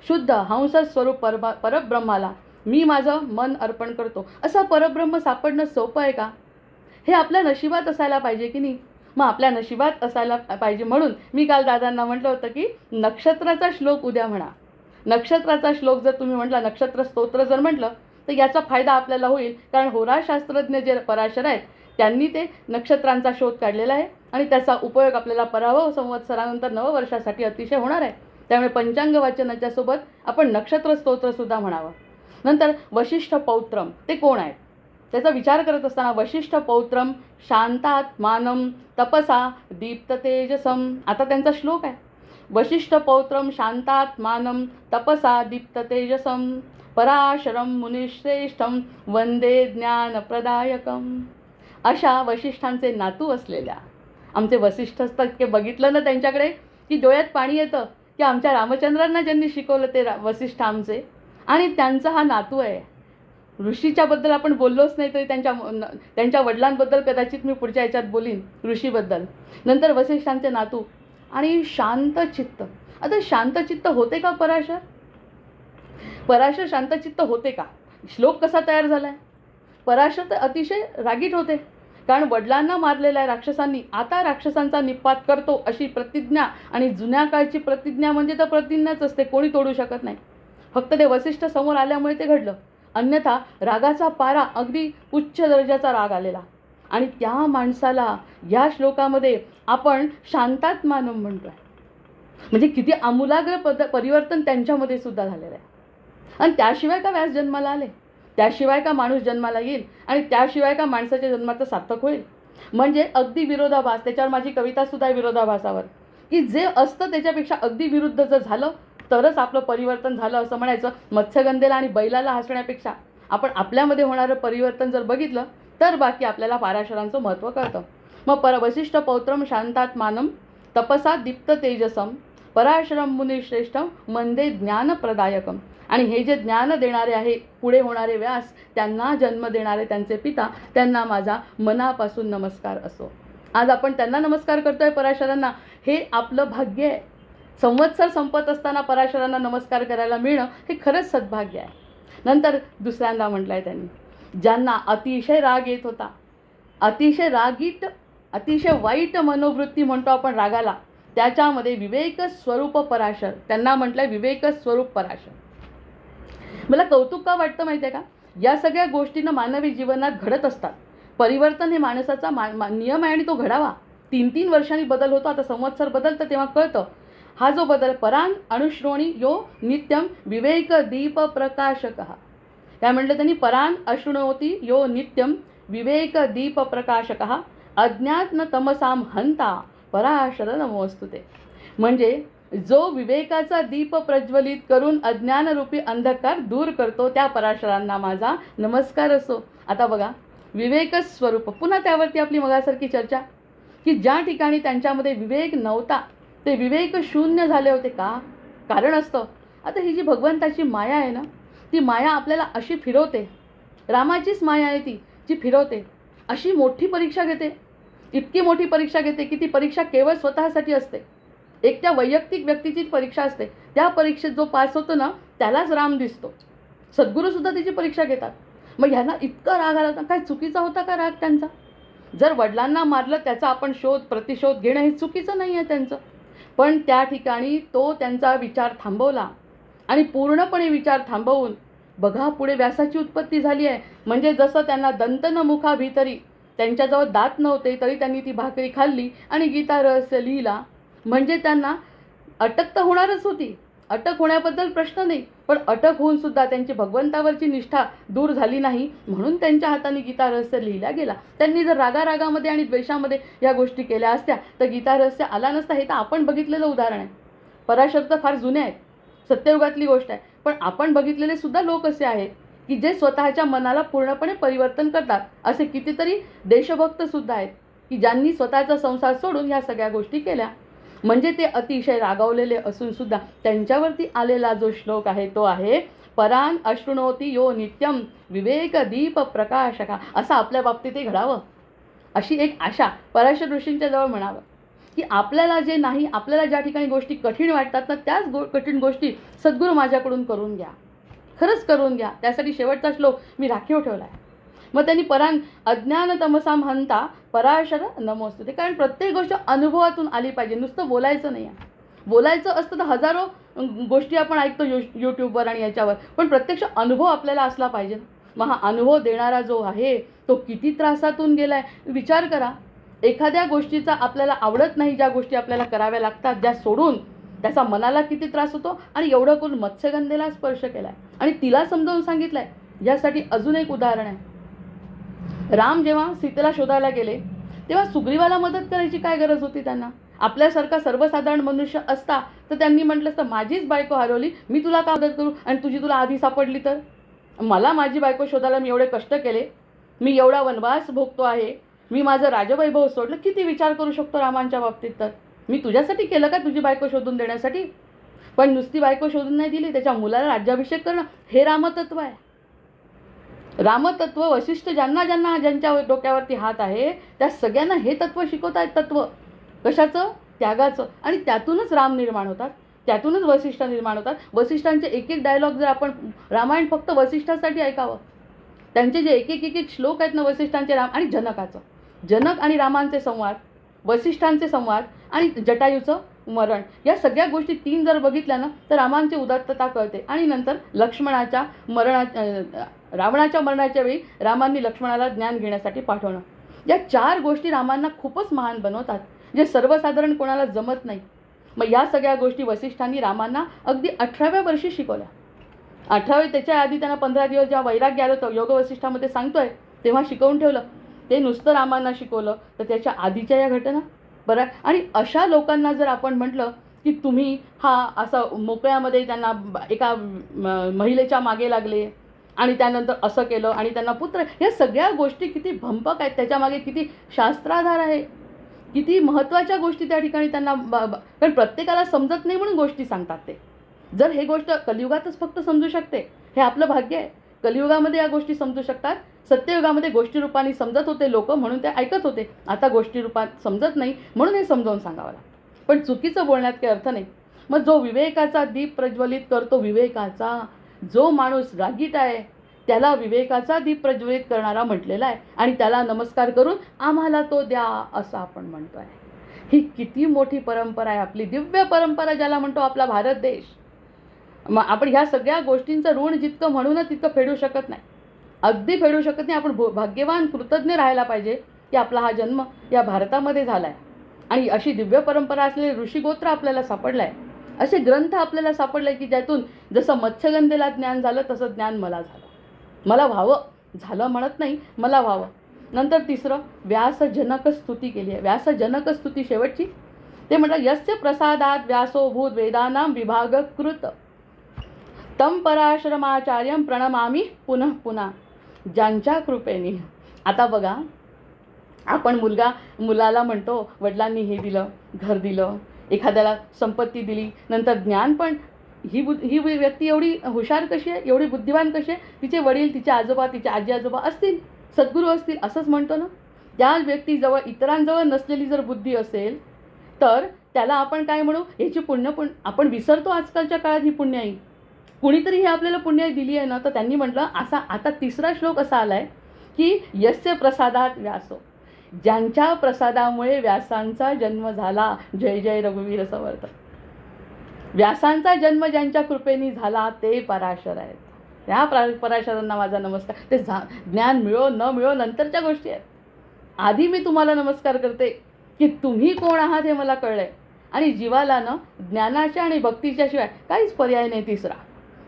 शुद्ध हंस स्वरूप परब्रह्माला मी माझं मन अर्पण करतो. असा परब्रह्म सापडणं सोपं आहे का? हे आपल्या नशिबात असायला पाहिजे की नाही? मग आपल्या नशिबात असायला पाहिजे म्हणून मी काल दादांना म्हटलं होतं की नक्षत्राचा श्लोक उद्या म्हणा. नक्षत्राचा श्लोक जर तुम्ही म्हटला, नक्षत्र स्तोत्र जर म्हटलं तर याचा फायदा आपल्याला होईल. कारण होराशास्त्रज्ञ जे पराशर आहेत त्यांनी ते नक्षत्रांचा शोध काढलेला आहे आणि त्याचा उपयोग आपल्याला पराभव संवत्सरानंतर नववर्षासाठी अतिशय होणार आहे. त्यामुळे पंचांग वाचनाच्या सोबत आपण नक्षत्र स्तोत्रसुद्धा म्हणावं. नंतर वशिष्ठ पौत्रम ते कोण आहेत त्याचा विचार करत असताना वशिष्ठ पौत्रम शांतात्मानं तपसा दीप्त तेजसम. आता त्यांचा श्लोक आहे. वशिष्ठ पौत्रम शांतात्मानं तपसा दीप्त तेजसम पराशरम मुनिश्रेष्ठम वंदे ज्ञानप्रदायकम. अशा वशिष्ठांचे नातू असलेल्या आमचे वसिष्ठ असतात की बघितलं ना त्यांच्याकडे की डोळ्यात पाणी येतं की आमच्या रामचंद्रांना ज्यांनी शिकवलं ते वसिष्ठ आमचे, आणि त्यांचा हा नातू आहे. ऋषीच्याबद्दल आपण बोललोच नाही तरी त्यांच्या वडिलांबद्दल कदाचित मी पुढच्या याच्यात बोलीन ऋषीबद्दल. नंतर वसिष्ठांचे नातू आणि शांतचित्त. आता शांतचित्त होते का पराशर? पराशर शांतचित्त होते का? श्लोक कसा तयार झाला आहे? पराशर तर अतिशय रागीट होते, कारण वडिलांना मारलेल्या राक्षसांनी आता राक्षसांचा निपात करतो अशी प्रतिज्ञा, आणि जुन्या काळची प्रतिज्ञा म्हणजे तर प्रतिज्ञाच असते, कोणी तोडू शकत नाही. फक्त ते वसिष्ठ समोर आल्यामुळे ते घडलं. अन्यथा रागाचा पारा अगदी उच्च दर्जाचा राग आलेला, आणि त्या माणसाला या श्लोकामध्ये आपण शांतात्मानं म्हणतोय. म्हणजे किती आमूलाग्र परिवर्तन त्यांच्यामध्ये सुद्धा झालेलं आहे. आणि त्याशिवाय का व्यास जन्माला आले? त्याशिवाय का माणूस जन्माला येईल? आणि त्याशिवाय का माणसाच्या जन्माचं सार्थक होईल? म्हणजे अगदी विरोधाभास. त्याच्यावर माझी कवितासुद्धा आहे विरोधाभासावर, की जे असतं त्याच्यापेक्षा अगदी विरुद्ध जर झालं तरच आपलं परिवर्तन झालं असं म्हणायचं. मत्स्यगंधेला आणि बैलाला हसण्यापेक्षा आपण आपल्यामध्ये होणारं परिवर्तन जर बघितलं तर बाकी आपल्याला पराशरांचं महत्त्व कळतं. मग वशिष्ठ पौत्रम शांतात्मानं तपसा दीप्त तेजसम पराशरम मुनिश्रेष्ठम वंदे ज्ञानप्रदायकम. आणि हे जे ज्ञान देणारे आहे पुढे होणारे व्यास, त्यांना जन्म देणारे त्यांचे पिता, त्यांना माझा मनापासून नमस्कार असो. आज आपण त्यांना नमस्कार करतोय पराशरांना, हे आपलं भाग्य आहे. संवत्सर संपत असताना पराशरांना नमस्कार करायला मिळणं हे खरंच सद्भाग्य आहे. नंतर दुसऱ्यांदा म्हटलं आहे त्यांनी, ज्यांना अतिशय राग येत होता, अतिशय रागीट, अतिशय वाईट मनोवृत्ती म्हणतो आपण रागाला, त्याच्यामध्ये विवेक स्वरूप पराशर, त्यांना म्हटलं आहे विवेक स्वरूप पराशर. मला कौतुक का वाटतं माहिती आहे का? या सगळ्या गोष्टींना मानवी जीवनात घडत असतात. परिवर्तन हे माणसाचा नियम आहे आणि तो घडावा. 3-3 वर्षांनी बदल होतो. आता संवत्सर बदलतं तेव्हा कळतं. हा जो बदल परान अनुश्रोणी यो नित्यम विवेक दीप प्रकाशकः. काय म्हटलं त्यांनी? परान अशृणोती यो नित्यम विवेक दीप प्रकाशकः अज्ञात्न तमसाम हंता पराशर नमोस्तुते. म्हणजे जो विवेकाचा दीप प्रज्वलित करून अज्ञानरूपी अंधकार दूर करतो त्या पराशरांना माझा नमस्कार असो. आता बघा, विवेक स्वरूप, पुन्हा त्यावरती आपली मगासारखी चर्चा, की ज्या ठिकाणी त्यांच्यामध्ये विवेक नव्हता ते विवेक शून्य झाले होते का? कारण असतं. आता ही जी भगवंताची माया आहे ना, ती माया आपल्याला अशी फिरवते. रामाचीच माया आहे ती, जी फिरवते. अशी मोठी परीक्षा घेते, इतकी मोठी परीक्षा घेते की ती परीक्षा केवळ स्वतःसाठी असते. एक त्या वैयक्तिक व्यक्तीचीच परीक्षा असते. त्या परीक्षेत जो पास होतो ना त्यालाच राम दिसतो. सद्गुरूसुद्धा तिची परीक्षा घेतात. मग ह्यांना इतका राग आला होता. काय चुकीचा होता का राग त्यांचा? जर वडिलांना मारलं त्याचा आपण प्रतिशोध घेणं हे चुकीचं नाही आहे त्यांचं. पण त्या ठिकाणी तो त्यांचा विचार थांबवला, आणि पूर्णपणे विचार थांबवून बघा पुढे व्यासाची उत्पत्ती झाली आहे. म्हणजे जसं त्यांना दंतन मुखा भीतरी, त्यांच्याजवळ दात नव्हते तरी त्यांनी ती भाकरी खाल्ली आणि गीता रहस्य लिहिला. म्हणजे त्यांना अटक तर होणारच होती, अटक होण्याबद्दल प्रश्न नाही, पण अटक होऊन सुद्धा त्यांची भगवंतावरची निष्ठा दूर झाली नाही, म्हणून त्यांच्या हाताने गीता रहस्य लिहिला गेला. त्यांनी जर रागारागामध्ये आणि द्वेषामध्ये या गोष्टी केल्या असत्या तर गीता रहस्य आला नसता. हे तर आपण बघितलेलं उदाहरण आहे. पराशर तर फार जुने आहेत, सत्ययुगातली गोष्ट आहे. पण आपण बघितलेले सुद्धा लोक असे आहेत की जे स्वतःच्या मनाला पूर्णपणे परिवर्तन करतात. असे कितीतरी देशभक्त सुद्धा आहेत की ज्यांनी स्वतःचा संसार सोडून ह्या सगळ्या गोष्टी केल्या. म्हणजे ते अतिशय रागावलेले असून सुद्धा त्यांच्यावरती आलेला जो श्लोक आहे तो आहे परान अशृणोती यो नित्यम विवेक दीप प्रकाशका. असं आपल्या बाबतीतही घडावं अशी एक आशा पराशर ऋषींच्या जवळ म्हणावं, की आपल्याला जे नाही, आपल्याला ज्या ठिकाणी गोष्टी कठीण वाटतात ना त्याच कठीण गोष्टी सद्गुरू माझ्याकडून करून घ्या, खरंच करून घ्या. त्यासाठी शेवटचा श्लोक मी राखीव ठेवला आहे. मग त्यांनी अज्ञान तमसाम हंता पराशर नमोस्तुते. कारण प्रत्येक गोष्ट अनुभवातून आली पाहिजे, नुसतं बोलायचं नाही आहे. बोलायचं असतं तर हजारो गोष्टी आपण ऐकतो यूट्यूबवर आणि याच्यावर, पण प्रत्यक्ष अनुभव आपल्याला असला पाहिजे. मग हा अनुभव देणारा जो आहे तो किती त्रासातून गेलाय विचार करा. एखाद्या गोष्टीचा आपल्याला आवडत नाही, ज्या गोष्टी आपल्याला कराव्या लागतात, ज्या सोडून त्याचा मनाला किती त्रास होतो. आणि एवढं करून मत्स्यगंधेला स्पर्श केलाय आणि तिला समजावून सांगितलंय. यासाठी अजून एक उदाहरण आहे. राम जेव्हा सीतेला शोधायला गेले तेव्हा सुग्रीवाला मदत करायची काय गरज होती त्यांना. आपल्यासारखा सर्वसाधारण मनुष्य असता तर त्यांनी म्हटलं असतं माझीच बायको हरवली, मी तुला का मदत करू, आणि तुझी तुला आधी सापडली तर. मला माझी बायको शोधायला मी एवढे कष्ट केले, मी एवढा वनवास भोगतो आहे, मी माझं राजवैभव सोडलं. किती विचार करू शकतो रामांच्या बाबतीत. तर मी तुझ्यासाठी केलं का, तुझी बायको शोधून देण्यासाठी. पण नुसती बायको शोधून नाही दिली, त्याच्या मुलाला राज्याभिषेक करणं हे रामतत्व आहे. रामतत्व वशिष्ठ ज्यांच्या डोक्यावरती हात आहे त्या सगळ्यांना हे तत्व शिकवत आहेत. तत्व कशाचं, त्यागाचं. आणि त्यातूनच राम निर्माण होतात, त्यातूनच वसिष्ठ निर्माण होतात. वसिष्ठांचे एक एक डायलॉग जर आपण रामायण फक्त वसिष्ठासाठी ऐकावं, त्यांचे जे एक एक श्लोक आहेत ना वसिष्ठांचे, राम आणि जनकाचं, जनक आणि रामांचे संवाद, वसिष्ठांचे संवाद आणि जटायूचं मरण, या सगळ्या गोष्टी तीन जर बघितल्या ना तर रामांची उदात्तता कळते. आणि नंतर रावणाच्या मरणाच्या वेळी रामांनी लक्ष्मणाला ज्ञान घेण्यासाठी पाठवणं, या चार गोष्टी रामांना खूपच महान बनवतात, जे सर्वसाधारण कोणाला जमत नाही. मग या सगळ्या गोष्टी वसिष्ठांनी रामांना अगदी 18व्या वर्षी शिकवल्या. 18वे, त्याच्या आधी त्यांना 15 दिवस जेव्हा वैराग्य आलं होतं, योग वसिष्ठामध्ये सांगतोय तेव्हा शिकवून ठेवलं. ते नुसतं रामांना शिकवलं तर त्याच्या आधीच्या या घटना बरं. आणि अशा लोकांना जर आपण म्हटलं की तुम्ही हा असं मोकळ्यामध्ये त्यांना एका महिलेच्या मागे लागले आणि त्यानंतर असं केलं आणि त्यांना पुत्र, या सगळ्या गोष्टी किती भंपक आहेत, त्याच्यामागे किती शास्त्राधार आहे, किती महत्त्वाच्या गोष्टी त्या ठिकाणी त्यांना कारण प्रत्येकाला समजत नाही म्हणून गोष्टी सांगतात ते. जर हे गोष्ट कलियुगातच फक्त समजू शकते, हे आपलं भाग्य आहे. कलियुगामध्ये या गोष्टी समजू शकतात. सत्ययुगामध्ये गोष्टी रूपाने समजत होते लोक म्हणून ते ऐकत होते. आता गोष्टी रूपात समजत नाही म्हणून हे समजावून सांगावं लागतं. पण चुकीचं बोलण्यात काही अर्थ नाही. मग जो विवेकाचा दीप प्रज्वलित करतो, विवेकाचा जो माणूस रागीट आहे त्याला विवेकाचा दीप प्रज्वलित करणारा म्हटलेला आहे. आणि त्याला नमस्कार करून आम्हाला तो द्या असं आपण म्हणतो आहे. ही किती मोठी परंपरा आहे आपली, दिव्य परंपरा ज्याला म्हणतो आपला भारत देश. मग आपण ह्या सगळ्या गोष्टींचं ऋण जितकं म्हणूनच तितकं फेडू शकत नाही, अगदी फेडू शकत नाही. आपण भाग्यवान कृतज्ञ राहायला पाहिजे की आपला हा जन्म या भारतामध्ये झाला आहे आणि अशी दिव्य परंपरा असलेले ऋषिगोत्र आपल्याला सापडलं आहे, असे ग्रंथ आपल्याला सापडले की ज्यातून जसं मत्स्यगंधेला ज्ञान झालं तसं ज्ञान मला झालं. मला व्हावं, झालं म्हणत नाही, मला व्हावं. नंतर तिसरं व्यासजनक स्तुती केली आहे. व्यासजनक स्तुती शेवटची, ते म्हटलं यस्य प्रसादात व्यासोभूत वेदानां विभागकृत तम पराशरमाचार्यं प्रणमामी पुनः पुन्हा. ज्यांच्या कृपेने. आता बघा, आपण मुलाला म्हणतो वडिलांनी हे दिलं, घर दिलं, एखाद्याला संपत्ती दिली, नंतर ज्ञान. पण ही व्यक्ती एवढी हुशार कशी आहे, एवढी बुद्धिवान कशी आहे, तिचे वडील, तिचे आजोबा, तिचे आजी आजोबा असतील, सद्गुरू असतील, असंच म्हणतो ना. त्या व्यक्तीजवळ, इतरांजवळ नसलेली जर बुद्धी असेल तर त्याला आपण काय म्हणू, याची पुण्य आपण विसरतो आजकालच्या काळात ही पुण्याई. कुणीतरी ही आपल्याला पुण्याई दिली आहे ना, तर त्यांनी म्हटलं असा. आता तिसरा श्लोक असा आलाय की यस्य प्रसादात व्यासो, ज्यांच्या प्रसादामुळे व्यासांचा जन्म झाला. जय जय रघुवीर समर्थ. व्यासांचा जन्म ज्यांच्या कृपेने झाला ते पराशर आहेत. त्या पराशरांना माझा नमस्कार. ते ज्ञान मिळो न मिळो नंतरच्या गोष्टी आहेत. आधी मी तुम्हाला नमस्कार करते की तुम्ही कोण आहात हे मला कळलंय. आणि जीवाला ना ज्ञानाच्या आणि भक्तीच्या शिवाय काहीच पर्याय नाही.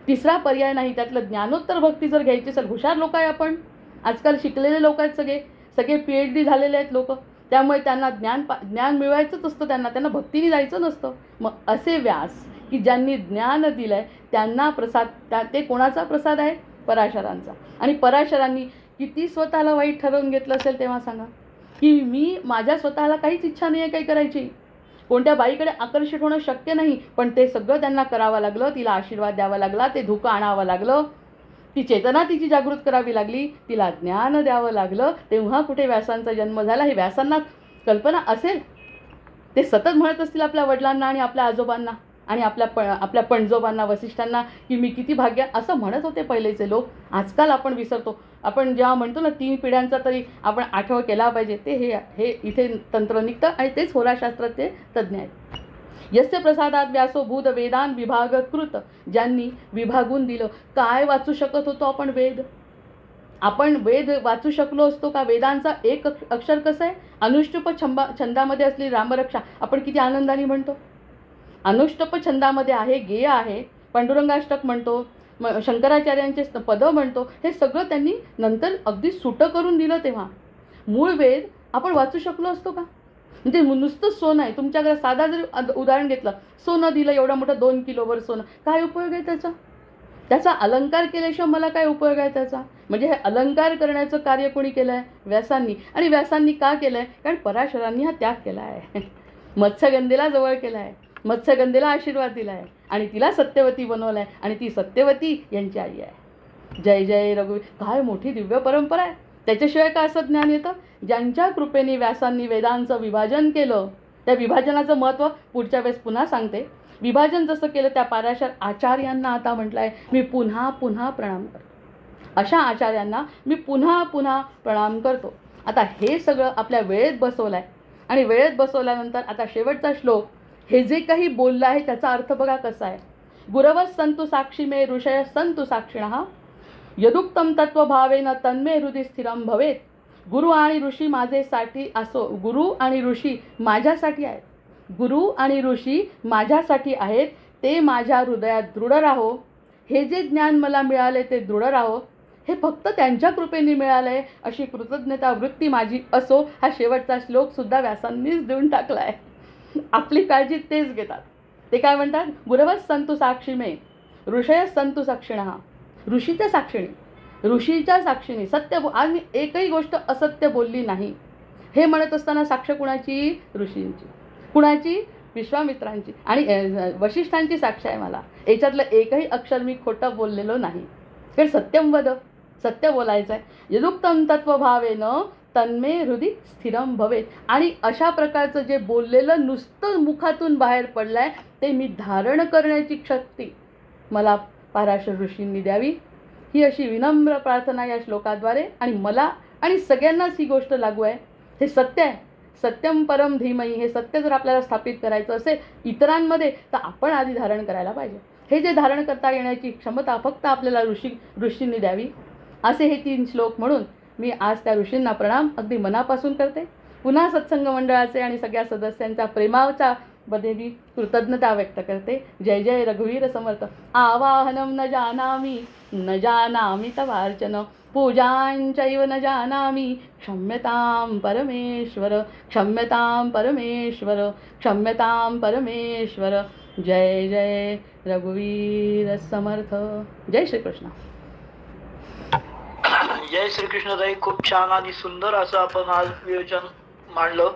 तिसरा पर्याय नाही. त्यातलं ज्ञानोत्तर भक्ती जर घ्यायची असेल, हुशार लोक आहे आपण, आजकाल शिकलेले लोक आहेत, सगळे PhD झालेले आहेत लोक, त्यामुळे त्यांना ज्ञान मिळवायचंच असतं, त्यांना भक्तीने जायचं नसतं. मग असे व्यास की ज्यांनी ज्ञान दिलं आहे त्यांना प्रसाद, ते कोणाचा प्रसाद आहे, पराशरांचा. आणि पराशरांनी किती स्वतःला वाईट ठरवून घेतलं असेल तेव्हा सांगा, की मी माझ्या स्वतःला काहीच इच्छा नाही आहे काही करायची, कोणत्या बाईकडे आकर्षित होणं शक्य नाही, पण ते सगळं त्यांना करावं लागलं. तिला आशीर्वाद द्यावा लागला, ते धुकं आणावं लागलं, ती चेतना तिची जागृत करावी लागली, तिला ज्ञान द्यावं लागलं. तेव्हा कुठे व्यासांचा जन्म झाला. हे व्यासांना कल्पना असेल, ते सतत म्हणत असतील आपल्या वडिलांना आणि आपल्या आजोबांना आणि आपल्या पणजोबांना, वसिष्ठांना की मी किती भाग्य, असं म्हणत होते पहिलेचे लोक. आजकाल आपण विसरतो. आपण जेव्हा म्हणतो ना 3 पिढ्यांचा तरी आपण आठवण केला पाहिजे, ते हे इथे तंत्र निघतं आणि तेच होराशास्त्राचे तज्ज्ञ आहेत. यस्य प्रसादात व्यासो भूत वेदान विभागकृत, ज्यांनी विभागून दिलं. काय वाचू शकत होतो आपण वेद? आपण वेद वाचू शकलो असतो का? वेदांचा एक अक्षर कसं आहे? अनुष्टुप छंदामध्ये असलेली रामरक्षा आपण किती आनंदाने म्हणतो. अनुष्टुप छंदामध्ये आहे, गेय आहे, पांडुरंगाष्टक म्हणतो, शंकराचार्यांचे पदं म्हणतो. हे सगळं त्यांनी नंतर अगदी सुटं करून दिलं. तेव्हा मूळ वेद आपण वाचू शकलो असतो का? म्हणजे नुसतं सोनं आहे तुमच्याकडे, साधा जरी उदाहरण घेतलं, सोनं दिलं एवढं मोठं 2 किलोवर सोनं, काय उपयोग आहे त्याचा? त्याचा अलंकार केल्याशिवाय मला काय उपयोग आहे त्याचा? म्हणजे हे अलंकार करण्याचं कार्य कोणी केलं आहे? व्यासांनी. आणि व्यासांनी का केलं आहे? कारण पराशरांनी हा त्याग केला आहे. मत्स्यगंधेला जवळ केला आहे, मत्स्यगंधेला आशीर्वाद दिला आहे आणि तिला सत्यवती बनवलं आहे आणि ती सत्यवती यांची आई आहे. जय जय रघुवीर. काय मोठी दिव्य परंपरा आहे. त्याच्याशिवाय का असं ज्ञान येतं? ज्यांच्या कृपेने व्यासांनी वेदांचं विभाजन केलं, त्या विभाजनाचं महत्त्व पुढच्या वेळेस पुन्हा सांगते. विभाजन जसं केलं त्या पराशर आचार्यांना आता म्हटलं आहे मी पुन्हा पुन्हा प्रणाम करतो. अशा आचार्यांना मी पुन्हा पुन्हा प्रणाम करतो. आता हे सगळं आपल्या वेळेत बसवलं आहे आणि वेळेत बसवल्यानंतर आता शेवटचा श्लोक, हे जे काही बोललं आहे त्याचा अर्थ बघा कसा आहे. गुरवः सन्तु साक्षी मे ऋषयः सन्तु साक्षिणः यदुक्तम तत्वभावेन तन्मे हृदि स्थिरं भवेत. गुरु आणि ऋषी माझेसाठी असो, गुरु आणि ऋषी माझ्यासाठी आहेत, गुरु आणि ऋषी माझ्यासाठी आहेत, ते माझ्या हृदयात दृढ राहो. हे जे ज्ञान मला मिळाले ते दृढ राहो. हे फक्त त्यांच्या कृपेने मिळालं आहे अशी कृतज्ञता वृत्ती माझी असो. हा शेवटचा श्लोकसुद्धा व्यासांनीच देऊन टाकला आहे. आपली काळजी तेच घेतात. ते काय म्हणतात? गुरवः सन्तु साक्षी मे ऋषयः सन्तु साक्षिणः. ऋषीच्या साक्षिणी, ऋषीच्या साक्षीने सत्य आणि एकही गोष्ट असत्य बोलली नाही. हे म्हणत असताना साक्ष कुणाची? ऋषींची. कुणाची? विश्वामित्रांची आणि वशिष्ठांची साक्ष आहे मला. याच्यातलं एकही अक्षर मी खोटं बोललेलो नाही. कारण सत्यम वद, सत्य बोलायचं आहे. यदुक्तम तत्वभावेन तन्मे हृदि स्थिरं भवेत. आणि अशा प्रकारचं जे बोललेलं नुसतं मुखातून बाहेर पडलं आहे ते मी धारण करण्याची शक्ती मला पराशर ऋषींनी द्यावी, ही अशी विनम्र प्रार्थना या श्लोकाद्वारे. आणि मला आणि सगळ्यांनाच ही गोष्ट लागू आहे. हे सत्य आहे. सत्यम परम धीमही. हे सत्य जर आपल्याला स्थापित करायचं असेल इतरांमध्ये तर आपण आधी धारण करायला पाहिजे. हे जे धारण करता येण्याची क्षमता फक्त आपल्याला ऋषींनी द्यावी. असे हे 3 श्लोक म्हणून मी आज त्या ऋषींना प्रणाम अगदी मनापासून करते. पुन्हा सत्संग मंडळाचे आणि सगळ्या सदस्यांच्या प्रेमाच्या मध्ये मी कृतज्ञता व्यक्त करते. जय जय रघुवीर समर्थ. आवाहनं न जानामि न जानामि तवार्चन पूजांचैव न जानामि क्षम्यतां परमेश्वर क्षम्यतां परमेश्वर क्षम्यतां परमेश्वर. जय जय रघुवीर समर्थ. जय श्रीकृष्ण. जय श्रीकृष्ण ताई. खूप छान आणि सुंदर असं आपण आज विवेचन मांडलं.